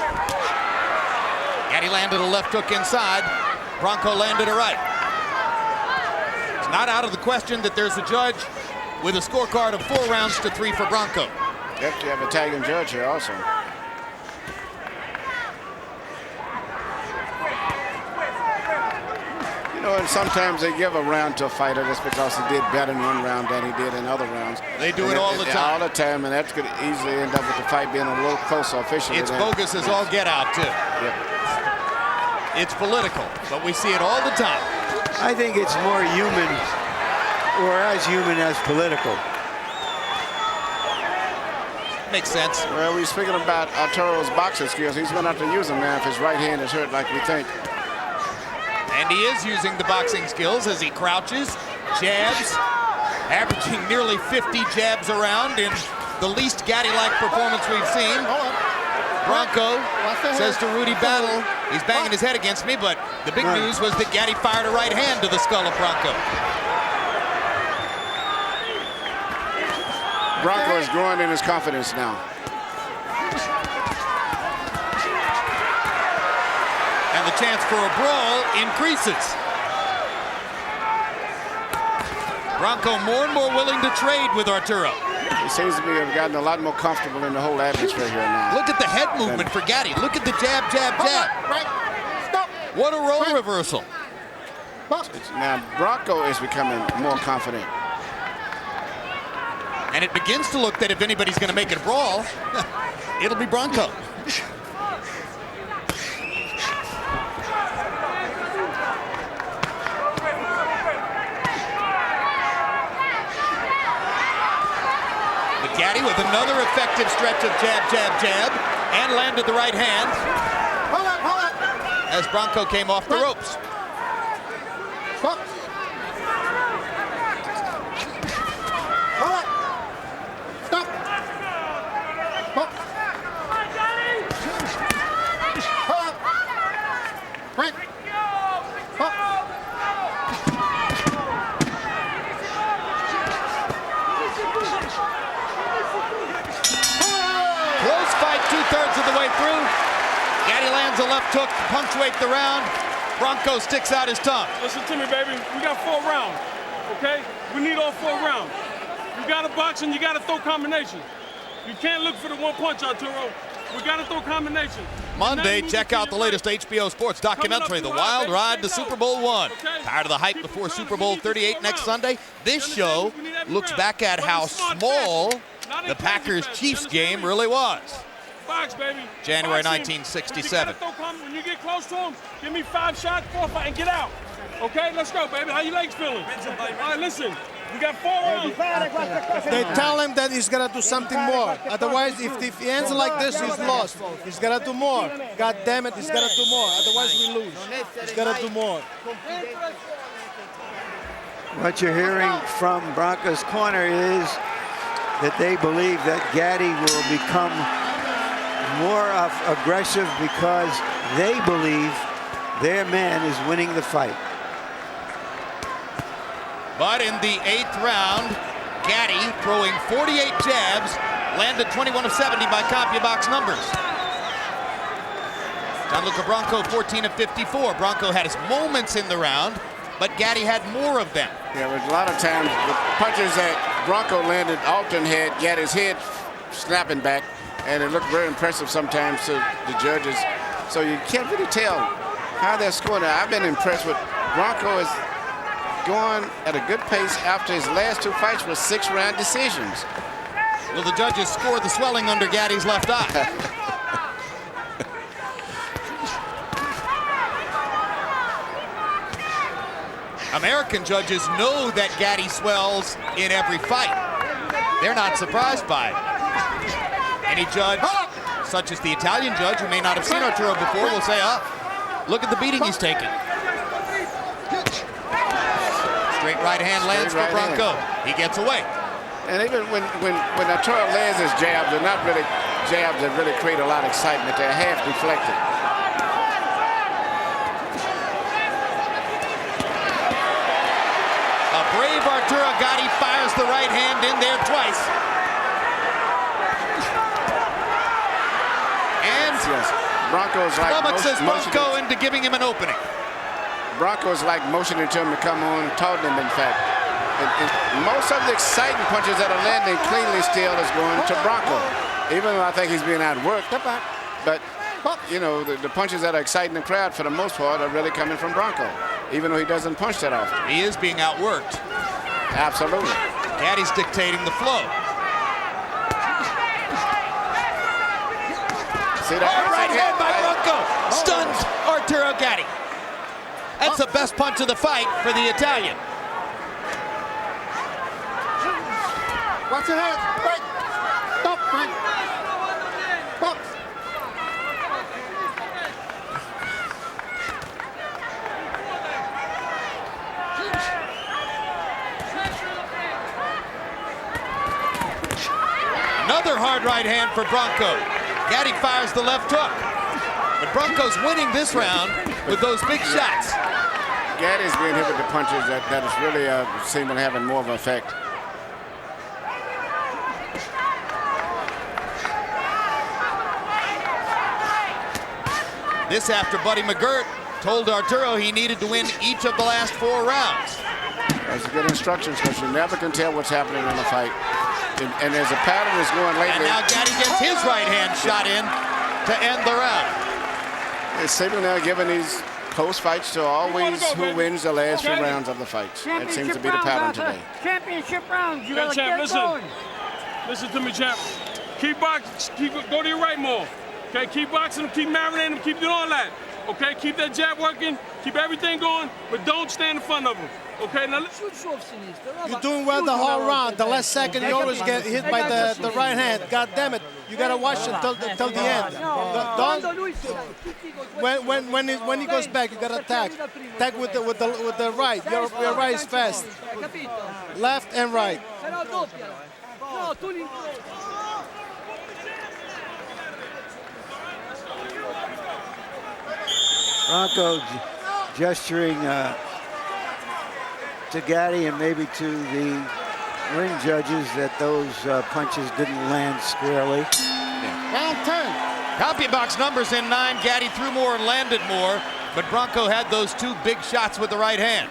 Gatti landed a left hook inside. Branco landed a right. It's not out of the question that there's a judge with a scorecard of 4 rounds to 3 for Branco. Yep, you have an Italian judge here also. know, and sometimes they give a round to a fighter just because he did better in one round than he did in other rounds. They do it all the time. All the time, and that could easily end up with the fight being a little closer officially. It's bogus as all get out, too. Yep. It's political, but we see it all the time. I think it's more human, or as human as political. Makes sense. Well, we're speaking about Arturo's boxing skills. He's going to have to use them now if his right hand is hurt like we think. And he is using the boxing skills as he crouches, jabs, averaging nearly 50 jabs around in the least Gatti-like performance we've seen. Branco says to Rudy Battle, he's banging his head against me, but the big news was that Gatti fired a right hand to the skull of Branco. Branco is growing in his confidence now. And the chance for a brawl increases. Branco more and more willing to trade with Arturo. He seems to be have gotten a lot more comfortable in the whole atmosphere here now. Look at the head movement for Gatti. Look at the jab, jab, jab. What a role reversal. Now, Branco is becoming more confident. And it begins to look that if anybody's going to make it a brawl, it'll be Branco. But Gatti with another effective stretch of jab, jab, jab, and landed the right hand as Branco came off the ropes. Two-thirds of the way through. Gatti lands a left hook to punctuate the round. Branco sticks out his tongue. Listen to me, baby. We got 4 rounds, okay? We need all 4 rounds. You got to box and you got to throw combinations. You can't look for the one punch, Arturo. We got to throw combinations. Monday, check out the latest HBO Sports documentary, The Wild Ride to Super Bowl I. Tired of the hype before Super Bowl 38 next Sunday? This show looks back at how small the Packers-Chiefs game really was. Box, baby. January Boxing. 1967. When you get close to him, give me 5 shots, 4 fight, and get out. Okay, let's go, baby. How your legs feeling? All right, listen. We got 4 rounds. They tell him that he's gonna do something more. Otherwise, if he ends like this, he's lost. He's gonna do more. God damn it, he's gonna do more. Otherwise, we lose. He's gonna do more. What you're hearing from Branco's corner is that they believe that Gatti will become more aggressive because they believe their man is winning the fight. But in the 8th round, Gatti, throwing 48 jabs, landed 21 of 70 by CompuBox numbers. Gianluca Branco, 14 of 54. Branco had his moments in the round, but Gatti had more of them. Yeah, but a lot of times the punches that Branco landed often had Gatti's head snapping back, and it looked very impressive sometimes to the judges. So you can't really tell how they're scoring. I've been impressed with Branco is going at a good pace after his last 2 fights with 6-round decisions. Well, the judges scored the swelling under Gatti's left eye. American judges know that Gatti swells in every fight. They're not surprised by it. Any judge, such as the Italian judge, who may not have seen Arturo before, will say, oh, look at the beating he's taken. Straight right hand lands for Branco. He gets away. And even when Arturo lands his jabs, they're not really jabs that really create a lot of excitement. They're half deflected. A brave Arturo Gatti fires the right hand in there twice. And yes, Branco's like flummoxes Branco into giving him an opening. Branco's like motioning to him to come on, taunting him, in fact. And most of the exciting punches that are landing cleanly still is going to Branco. Even though I think he's being outworked. But, you know, the punches that are exciting the crowd for the most part are really coming from Branco. even though he doesn't punch that often. He is being outworked. Absolutely. Gatti's dictating the flow. See that? All right hand by Branco. Stuns Arturo Gatti. That's the best punch of the fight for the Italian. Watch your head. Frank. Stop, Frank. Stop. Another hard right hand for Branco. Gatti fires the left hook. But Branco's winning this round with those big shots. Gatti's being hit with the punches that is really seeming having more of an effect. This after Buddy McGirt told Arturo he needed to win each of the last 4 rounds. That's good instructions because you never can tell what's happening in a fight. And there's a pattern that's going lately. And now Gatti gets his right hand shot in to end the round. It's simply now giving these close fights to always who wins the last 2 rounds of the fights. That seems to be the pattern today. Championship rounds. You gotta champ, get going. Listen to me, champ. Keep boxing. Go to your right more. Okay, keep boxing them, keep marinating them, keep doing all that. Okay, keep that jab working, keep everything going, but don't stand in front of them. Okay, now let's... You're doing well the whole round. The last second, you always get hit by the right hand. God damn it. You got to watch until the end. When he goes back, you got to attack. Attack with the right. Your right is fast. Left and right. Branco gesturing to Gatti and maybe to the ring judges that those punches didn't land squarely. Round 10. CompuBox numbers in 9. Gatti threw more and landed more, but Branco had those 2 big shots with the right hand.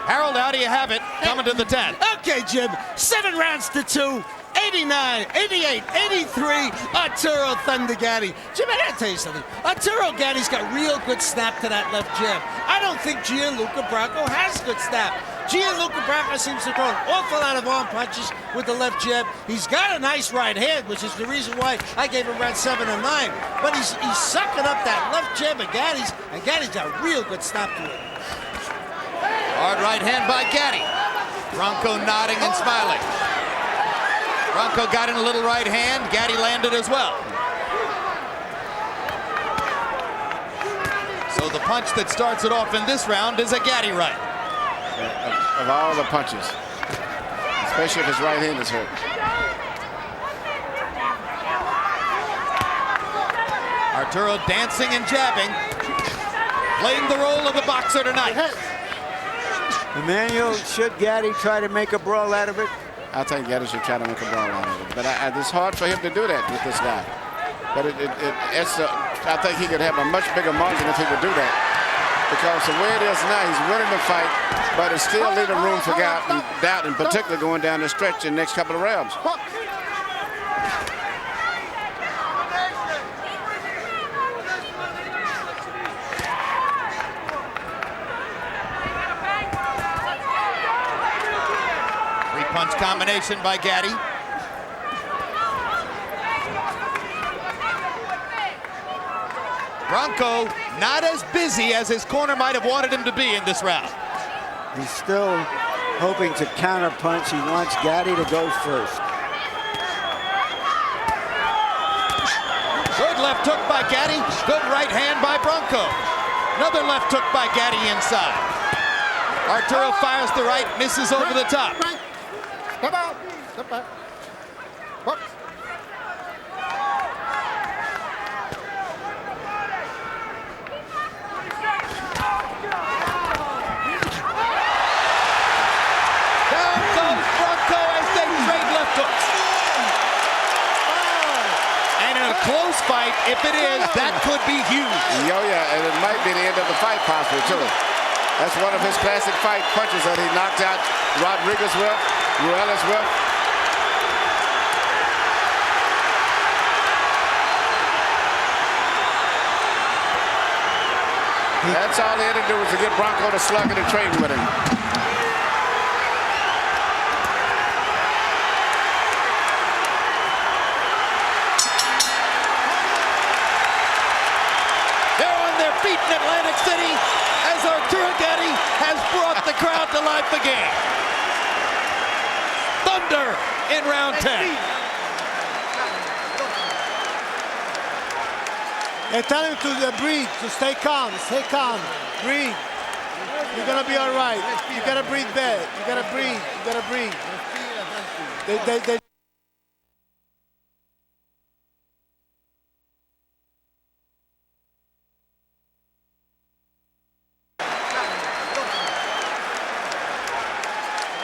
Harold, how do you have it coming to the 10? Okay, Jim. 7 rounds to 2. 89, 88, 83, Arturo Thunder Gatti. Jim, I gotta tell you something. Arturo Gatti's got real good snap to that left jab. I don't think Gianluca Branco has good snap. Gianluca Branco seems to throw an awful lot of arm punches with the left jab. He's got a nice right hand, which is the reason why I gave him round 7 and 9. But he's sucking up that left jab of Gatti's, and Gatti's got real good snap to it. Hard right hand by Gatti. Branco nodding and smiling. Branco got in a little right hand. Gatti landed as well. So the punch that starts it off in this round is a Gatti right. Of all the punches, especially if his right hand is hurt. Arturo dancing and jabbing, playing the role of the boxer tonight. Emmanuel, should Gatti try to make a brawl out of it? I think Gatti should try to make a brawl out of it. But it's hard for him to do that with this guy. But I think he could have a much bigger margin if he would do that. Because the way it is now, he's winning the fight, but it's still leaving room for doubt, and particularly going down the stretch in the next couple of rounds. Punch combination by Gatti. Branco not as busy as his corner might have wanted him to be in this round. He's still hoping to counterpunch. He wants Gatti to go first. Good left hook by Gatti. Good right hand by Branco. Another left hook by Gatti inside. Arturo fires the right, misses over the top. Come out. Step back. Box. Down goes Branco as they trade left hooks. And in a close fight, if it is, that could be huge. Oh yeah, and it might be the end of the fight possibly too. That's one of his classic fight punches that he knocked out Rodriguez with. Ruelas with. That's all they had to do was to get Branco to slug it and trade with him. They're on their feet in Atlantic City as Arturo Gatti has brought the crowd to life again. Thunder in round 10. Hey, tell him to breathe, to stay calm, breathe. You're gonna be all right. You gotta breathe bad. You gotta breathe. You gotta breathe. They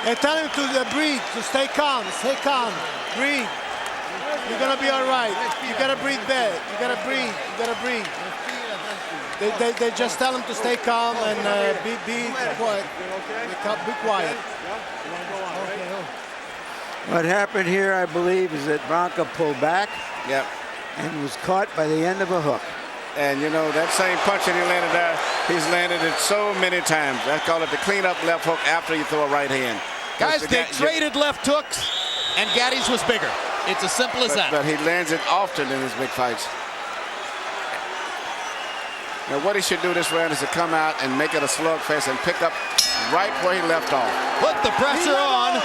Hey, tell him to breathe, to stay calm, breathe. You're gonna be all right. You gotta breathe bad. You gotta breathe. You gotta breathe. They just tell him to stay calm and be quiet. Be quiet. What happened here, I believe, is that Branco pulled back. Yep. And was caught by the end of a hook. And you know, that same punch that he landed there, he's landed it so many times. I call it the cleanup left hook after you throw a right hand. Guys, they traded left hooks, and Gatti's was bigger. It's as simple as that. But he lands it often in his big fights. Now, what he should do this round is to come out and make it a slugfest and pick up right where he left off. Put the pressure on.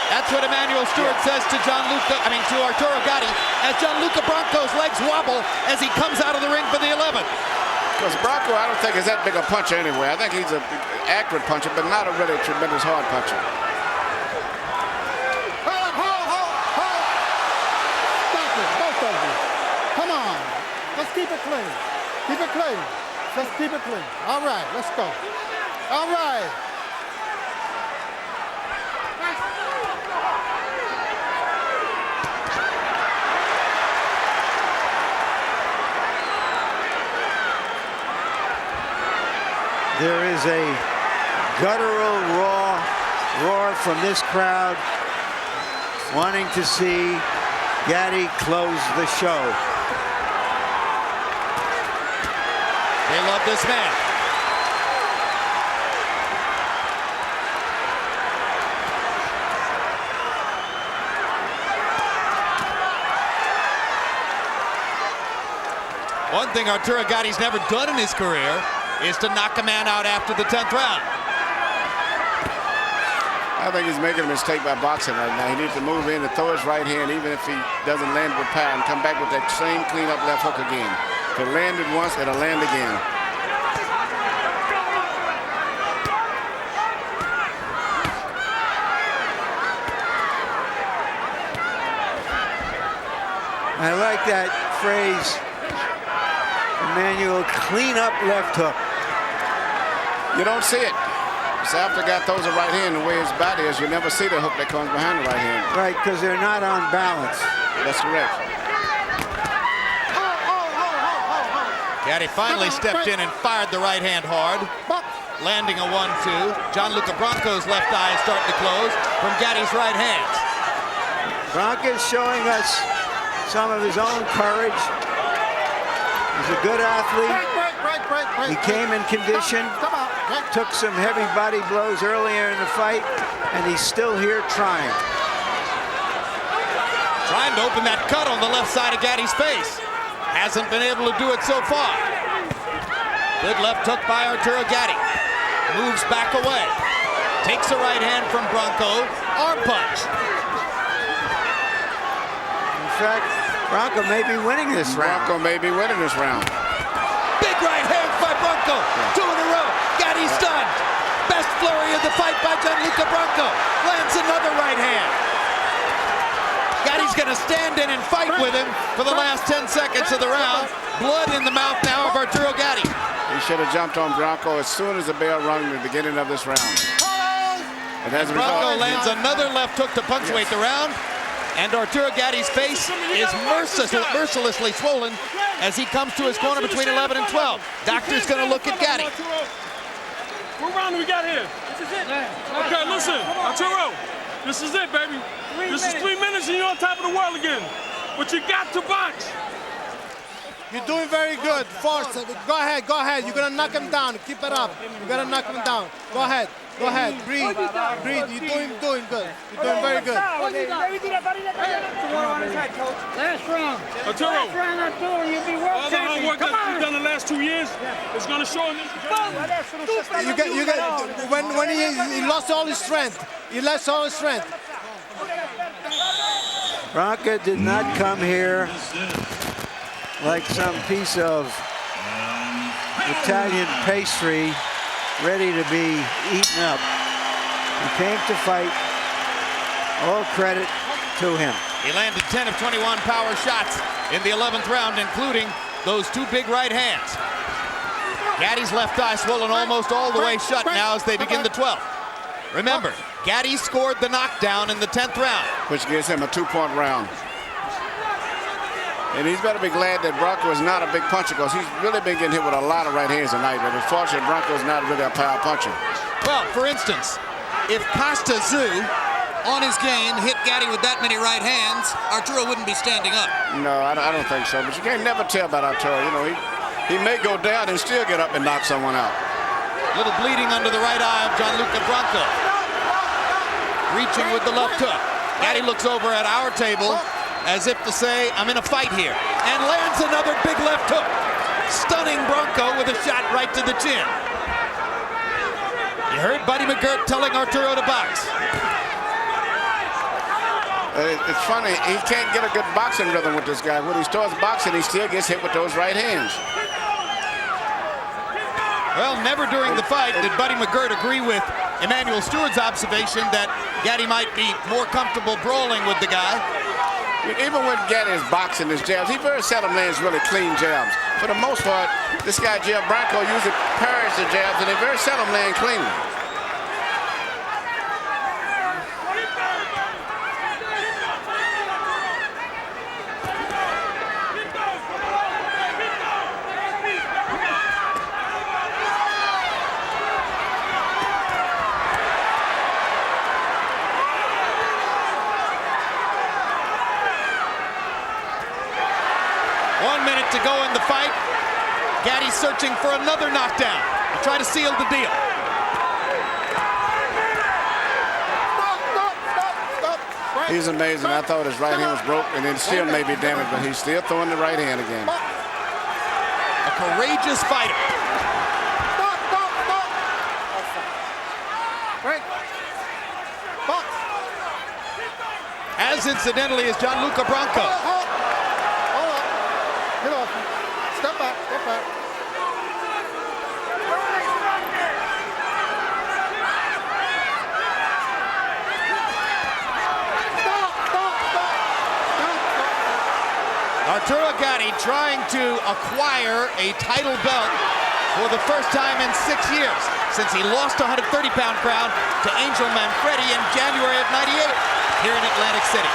That's what Emmanuel Stewart says to to Arturo Gatti, as Gianluca Branco's legs wobble as he comes out of the ring for the 11th. Because Branco, I don't think is that big a puncher anyway. I think he's an accurate puncher, but not a really tremendous hard puncher. Stop it, both of you. Come on. Let's keep it clean. Keep it clean. Let's keep it clean. All right, let's go. All right. There is a guttural roar from this crowd wanting to see Gatti close the show. They love this man. One thing Arturo Gatti's never done in his career is to knock a man out after the 10th round. I think he's making a mistake by boxing right now. He needs to move in and throw his right hand, even if he doesn't land with power, and come back with that same cleanup left hook again. If it landed once, it'll land again. I like that phrase, Emmanuel, clean up left hook. You don't see it. So after a guy throws a right hand, the way his body is, you never see the hook that comes behind the right hand. Right, because they're not on balance. That's correct. Gatti finally stepped in and fired the right hand hard, landing a 1-2. Gianluca Branco's left eye is starting to close from Gatti's right hands. Branco's showing us some of his own courage. He's a good athlete. He came in condition, took some heavy body blows earlier in the fight, and he's still here trying. Trying to open that cut on the left side of Gatti's face. Hasn't been able to do it so far. Good left hook by Arturo Gatti. Moves back away. Takes a right hand from Branco. Arm punch. In fact, Branco may be winning this round. Branco may be winning this round. Big right hand by Branco. Two in a row. Gatti's stunned. Best flurry of the fight by Gianluca Branco. Lands another right hand. Gatti's going to stand in and fight with him for the last 10 seconds of the round. Blood in the mouth now of Arturo Gatti. He should have jumped on Branco as soon as the bell rung at the beginning of this round. And as a Branco result, lands another left hook to punctuate the round. And Arturo Gatti's face is mercilessly swollen as he comes to his corner between 11 and 12. Doctor's going to look at Gatti. What round do we got here? This is it. Okay, listen, Arturo, this is it, baby. This is 3 minutes and you're on top of the world again. But you got to box. You're doing very good. Force it. Go ahead, go ahead. You're going to knock him down. Keep it up. You're going to knock him down. Go ahead. Go ahead. Breathe. Breathe. You're doing good. You're doing very good. Last round. Arturo. Last round, Arturo. You'll be world All the hard champion. work Come that you've on. done the last 2 years is going to show in this game. You get, when he lost all his strength. He lost all his strength. Branco did not come here like some piece of Italian pastry ready to be eaten up. He came to fight. All credit to him. He landed 10 of 21 power shots in the 11th round, including those 2 big right hands. Gatti's left eye swollen almost all the way shut now as they begin the 12th. Remember, Gatti scored the knockdown in the 10th round, which gives him a 2-point round. And he's better be glad that Branco is not a big puncher, because he's really been getting hit with a lot of right hands tonight. But unfortunately, Branco is not really a power puncher. Well, for instance, if Costa Zoo on his game hit Gatti with that many right hands, Arturo wouldn't be standing up. No, I don't think so. But you can't never tell about Arturo. You know, he may go down and still get up and knock someone out. Little bleeding under the right eye of Gianluca Branco. Reaching with the left hook. Gatti looks over at our table as if to say, I'm in a fight here, and lands another big left hook, stunning Branco with a shot right to the chin. You heard Buddy McGirt telling Arturo to box. It's funny, he can't get a good boxing rhythm with this guy. When he starts boxing, he still gets hit with those right hands. Well, never during the fight did Buddy McGirt agree with Emmanuel Stewart's observation that Gatti might be more comfortable brawling with the guy. Even when Gatti is boxing his jabs, he very seldom lands really clean jabs. For the most part, this guy, Branco, usually parries the jabs, and they very seldom land cleanly. To go in the fight. Gatti's searching for another knockdown to try to seal the deal. He's amazing. I thought his right hand was broke, and it still may be damaged, but he's still throwing the right hand again. A courageous fighter. As incidentally as Gianluca Branco. Get off. Step back. Step back. Arturo Gatti trying to acquire a title belt for the first time in 6 years since he lost a 130-pound crown to Angel Manfredi in January of '98 here in Atlantic City.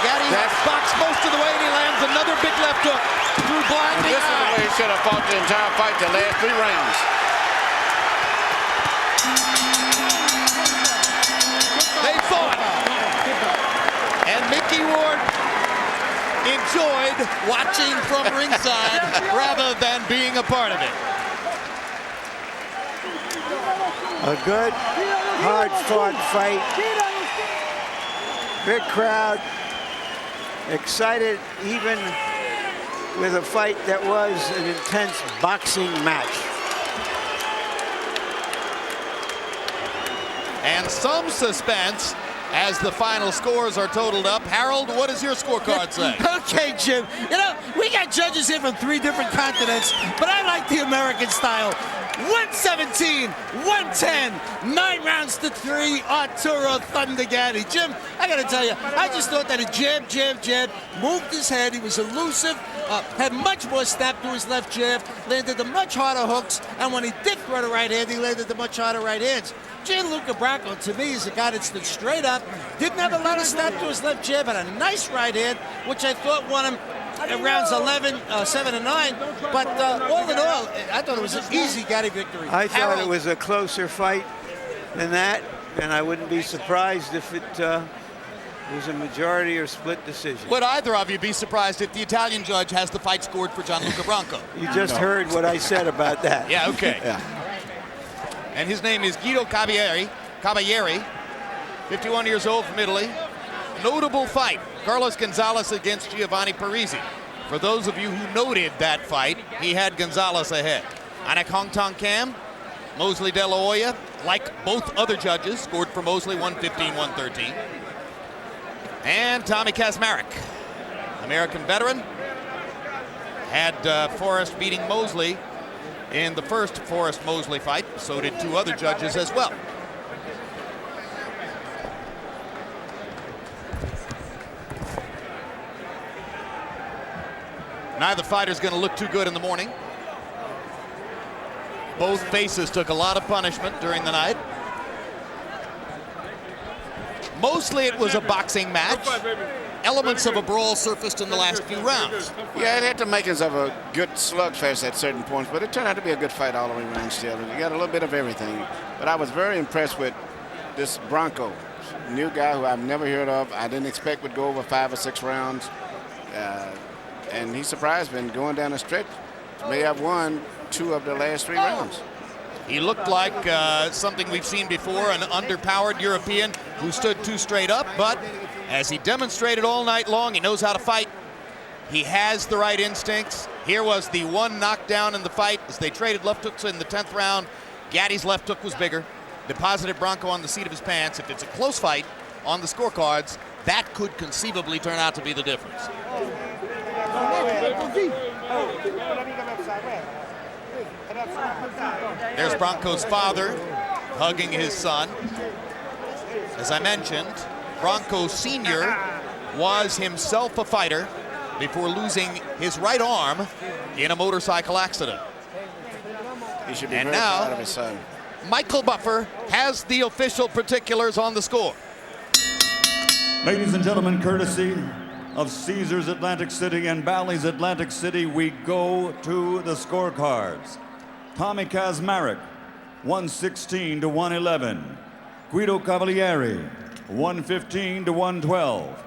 Gatti has boxed most of the way, and he lands another big left hook through blinding eyes. This is the way he should have fought the entire fight, the last 3 rounds. They fought. And Mickey Ward enjoyed watching from ringside rather than being a part of it. A good, hard-fought fight. Big crowd. Excited even with a fight that was an intense boxing match. And some suspense as the final scores are totaled up. Harold, what does your scorecard say? Okay, Jim. You know, we got judges here from 3 different continents, but I like the American style. 117, 110, 9 rounds to 3, Arturo Thunder Gatti. Jim, I got to tell you, I just thought that a jab, moved his head. He was elusive, had much more snap to his left jab, landed the much harder hooks, and when he did throw the right hand, he landed the much harder right hands. Gianluca Branco, to me, is a guy that stood straight up, didn't have a lot of snap to his left jab, had a nice right hand, which I thought won him in rounds 11, 7, and 9. But all in all, I thought it was an easy Gatti victory. I thought it was a closer fight than that, and I wouldn't be surprised if it It was a majority or split decision. Would either of you be surprised if the Italian judge has the fight scored for Gianluca Branco? You just heard what I said about that. Yeah, okay. Yeah. And his name is Guido Caballeri, 51 years old from Italy. Notable fight, Carlos Gonzalez against Giovanni Parisi. For those of you who noted that fight, he had Gonzalez ahead. Anak Hong Tong Cam, Mosley De La Hoya, like both other judges, scored for Mosley 115-113. And Tommy Kazmarek, American veteran, had Forrest beating Mosley in the first Forrest-Mosley fight. So did two other judges as well. Neither fighter's going to look too good in the morning. Both faces took a lot of punishment during the night. Mostly it was a boxing match. Elements of a brawl surfaced in the last few rounds. Yeah, it had the makings of a good slugfest at certain points, but it turned out to be a good fight all the way around still. You got a little bit of everything. But I was very impressed with this Branco, new guy who I've never heard of. I didn't expect would go over 5 or 6 rounds. And he surprised me going down the stretch. May have won 2 of the last 3 rounds. He looked like something we've seen before, an underpowered European who stood too straight up, but as he demonstrated all night long, he knows how to fight. He has the right instincts. Here was the one knockdown in the fight as they traded left hooks in the 10th round. Gatti's left hook was bigger, deposited Branco on the seat of his pants. If it's a close fight on the scorecards, that could conceivably turn out to be the difference. There's Branco's father hugging his son. As I mentioned, Branco Sr. was himself a fighter before losing his right arm in a motorcycle accident. He should be and very now, proud of his son. Michael Buffer has the official particulars on the score. Ladies and gentlemen, courtesy of Caesars Atlantic City and Bally's Atlantic City, we go to the scorecards. Tommy Kazmarek, 116-111. Guido Caballeri, 115-112.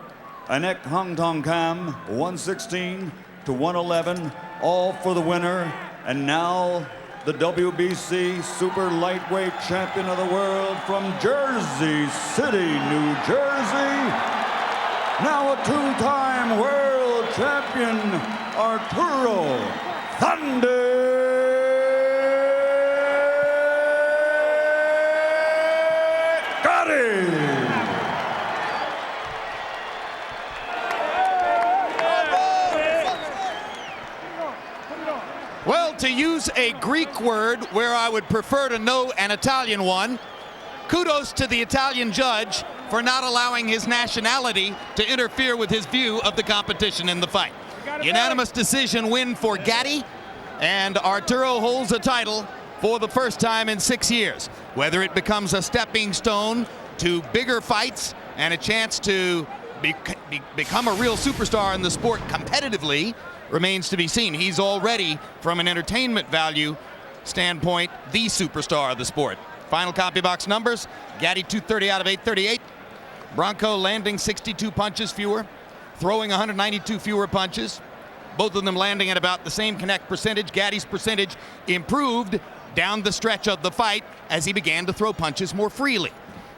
Anak Hong Tong Cam, 116-111, all for the winner. And now the WBC Super Lightweight Champion of the World from Jersey City, New Jersey. Now a 2-time world champion, Arturo Thunder Gatti. Well, to use a Greek word where I would prefer to know an Italian one, kudos to the Italian judge for not allowing his nationality to interfere with his view of the competition in the fight. Unanimous decision win for Gatti, and Arturo holds a title for the first time in 6 years. Whether it becomes a stepping stone to bigger fights and a chance to become a real superstar in the sport competitively remains to be seen. He's already, from an entertainment value standpoint, the superstar of the sport. Final copy box numbers: Gatti 230 out of 838. Branco landing 62 punches fewer, throwing 192 fewer punches. Both of them landing at about the same connect percentage. Gatti's percentage improved down the stretch of the fight as he began to throw punches more freely.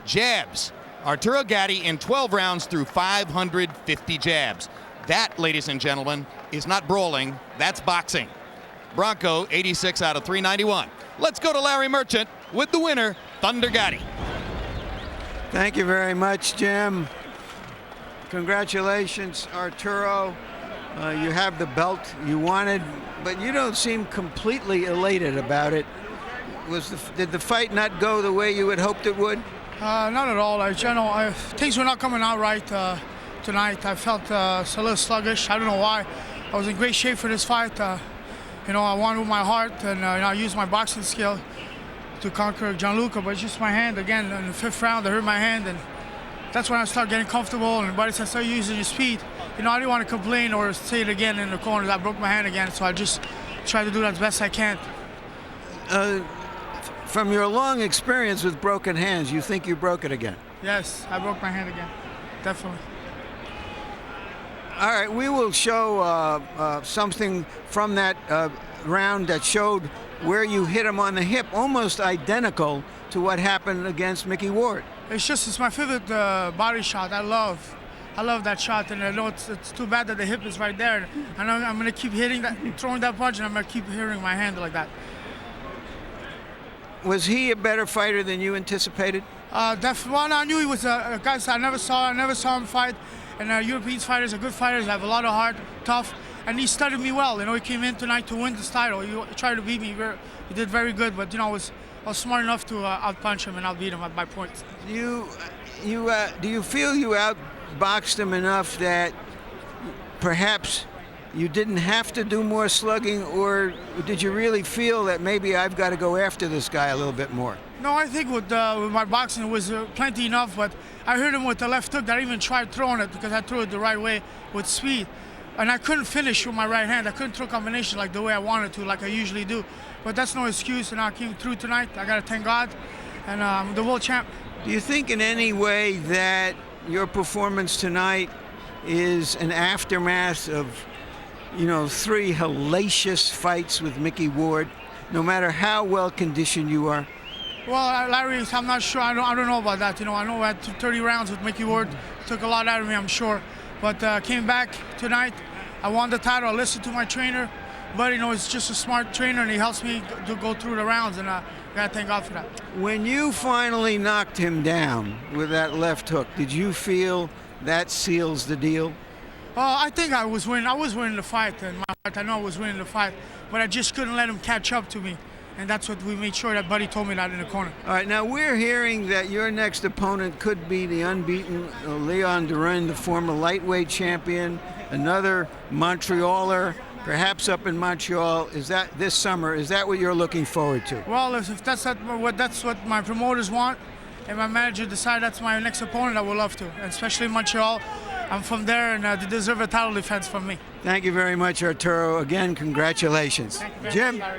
Jabs: Arturo Gatti in 12 rounds threw 550 jabs. That, ladies and gentlemen, is not brawling, that's boxing. Branco 86 out of 391. Let's go to Larry Merchant with the winner, Thunder Gatti. Thank you very much, Jim. Congratulations, Arturo. You have the belt you wanted, but you don't seem completely elated about it. Did the fight not go the way you had hoped it would? Not at all. Things were not coming out right tonight. I felt a little sluggish. I don't know why. I was in great shape for this fight. I won with my heart, and I used my boxing skill to conquer Gianluca, but it's just my hand again. In the 5th round, I hurt my hand, and that's when I started getting comfortable, and everybody said, start using your speed. I didn't want to complain or say it again in the corners. I broke my hand again, so I just try to do that as best I can. From your long experience with broken hands, you think you broke it again? Yes, I broke my hand again, definitely. All right, we will show something from that round that showed where you hit him on the hip, almost identical to what happened against Mickey Ward. It's my favorite body shot. I love that shot, and I know it's too bad that the hip is right there. And I'm gonna keep hitting that, throwing that punch, and I'm gonna keep hitting my hand like that. Was he a better fighter than you anticipated? Well, I knew he was a guy I never saw him fight. And European fighters are good fighters, have a lot of heart, tough, and he studied me well. You know, he came in tonight to win this title. He tried to beat me. He did very good, but you know, I was smart enough to outpunch him and outbeat him by points. Do you feel you outboxed him enough that perhaps you didn't have to do more slugging, or did you really feel that maybe I've got to go after this guy a little bit more? No, I think with my boxing it was plenty enough, but I hurt him with the left hook that I even tried throwing it because I threw it the right way with speed. And I couldn't finish with my right hand. I couldn't throw combination like the way I wanted to, like I usually do. But that's no excuse, and I came through tonight. I got to thank God, and I'm the world champ. Do you think in any way that your performance tonight is an aftermath of, you know, 3 hellacious fights with Mickey Ward, no matter how well conditioned you are? Well, Larry, I'm not sure. I don't know about that. You know, I know I had 30 rounds with Mickey Ward. Took a lot out of me, I'm sure. But came back tonight. I won the title. I listened to my trainer. But, you know, he's just a smart trainer, and he helps me to go through the rounds, and I got to thank God for that. When you finally knocked him down with that left hook, did you feel that seals the deal? I think I was winning. I was winning the fight. In my heart, I know I was winning the fight, but I just couldn't let him catch up to me. And that's what we made sure that Buddy told me that in the corner. All right, now we're hearing that your next opponent could be the unbeaten Leon Duran, the former lightweight champion, another Montrealer, perhaps up in Montreal. Is that this summer? Is that what you're looking forward to? Well, if that's what my promoters want, and my manager decide that's my next opponent, I would love to, and especially in Montreal. I'm from there, and they deserve a title defense from me. Thank you very much, Arturo. Again, congratulations. Thank you very Jim. much, Larry.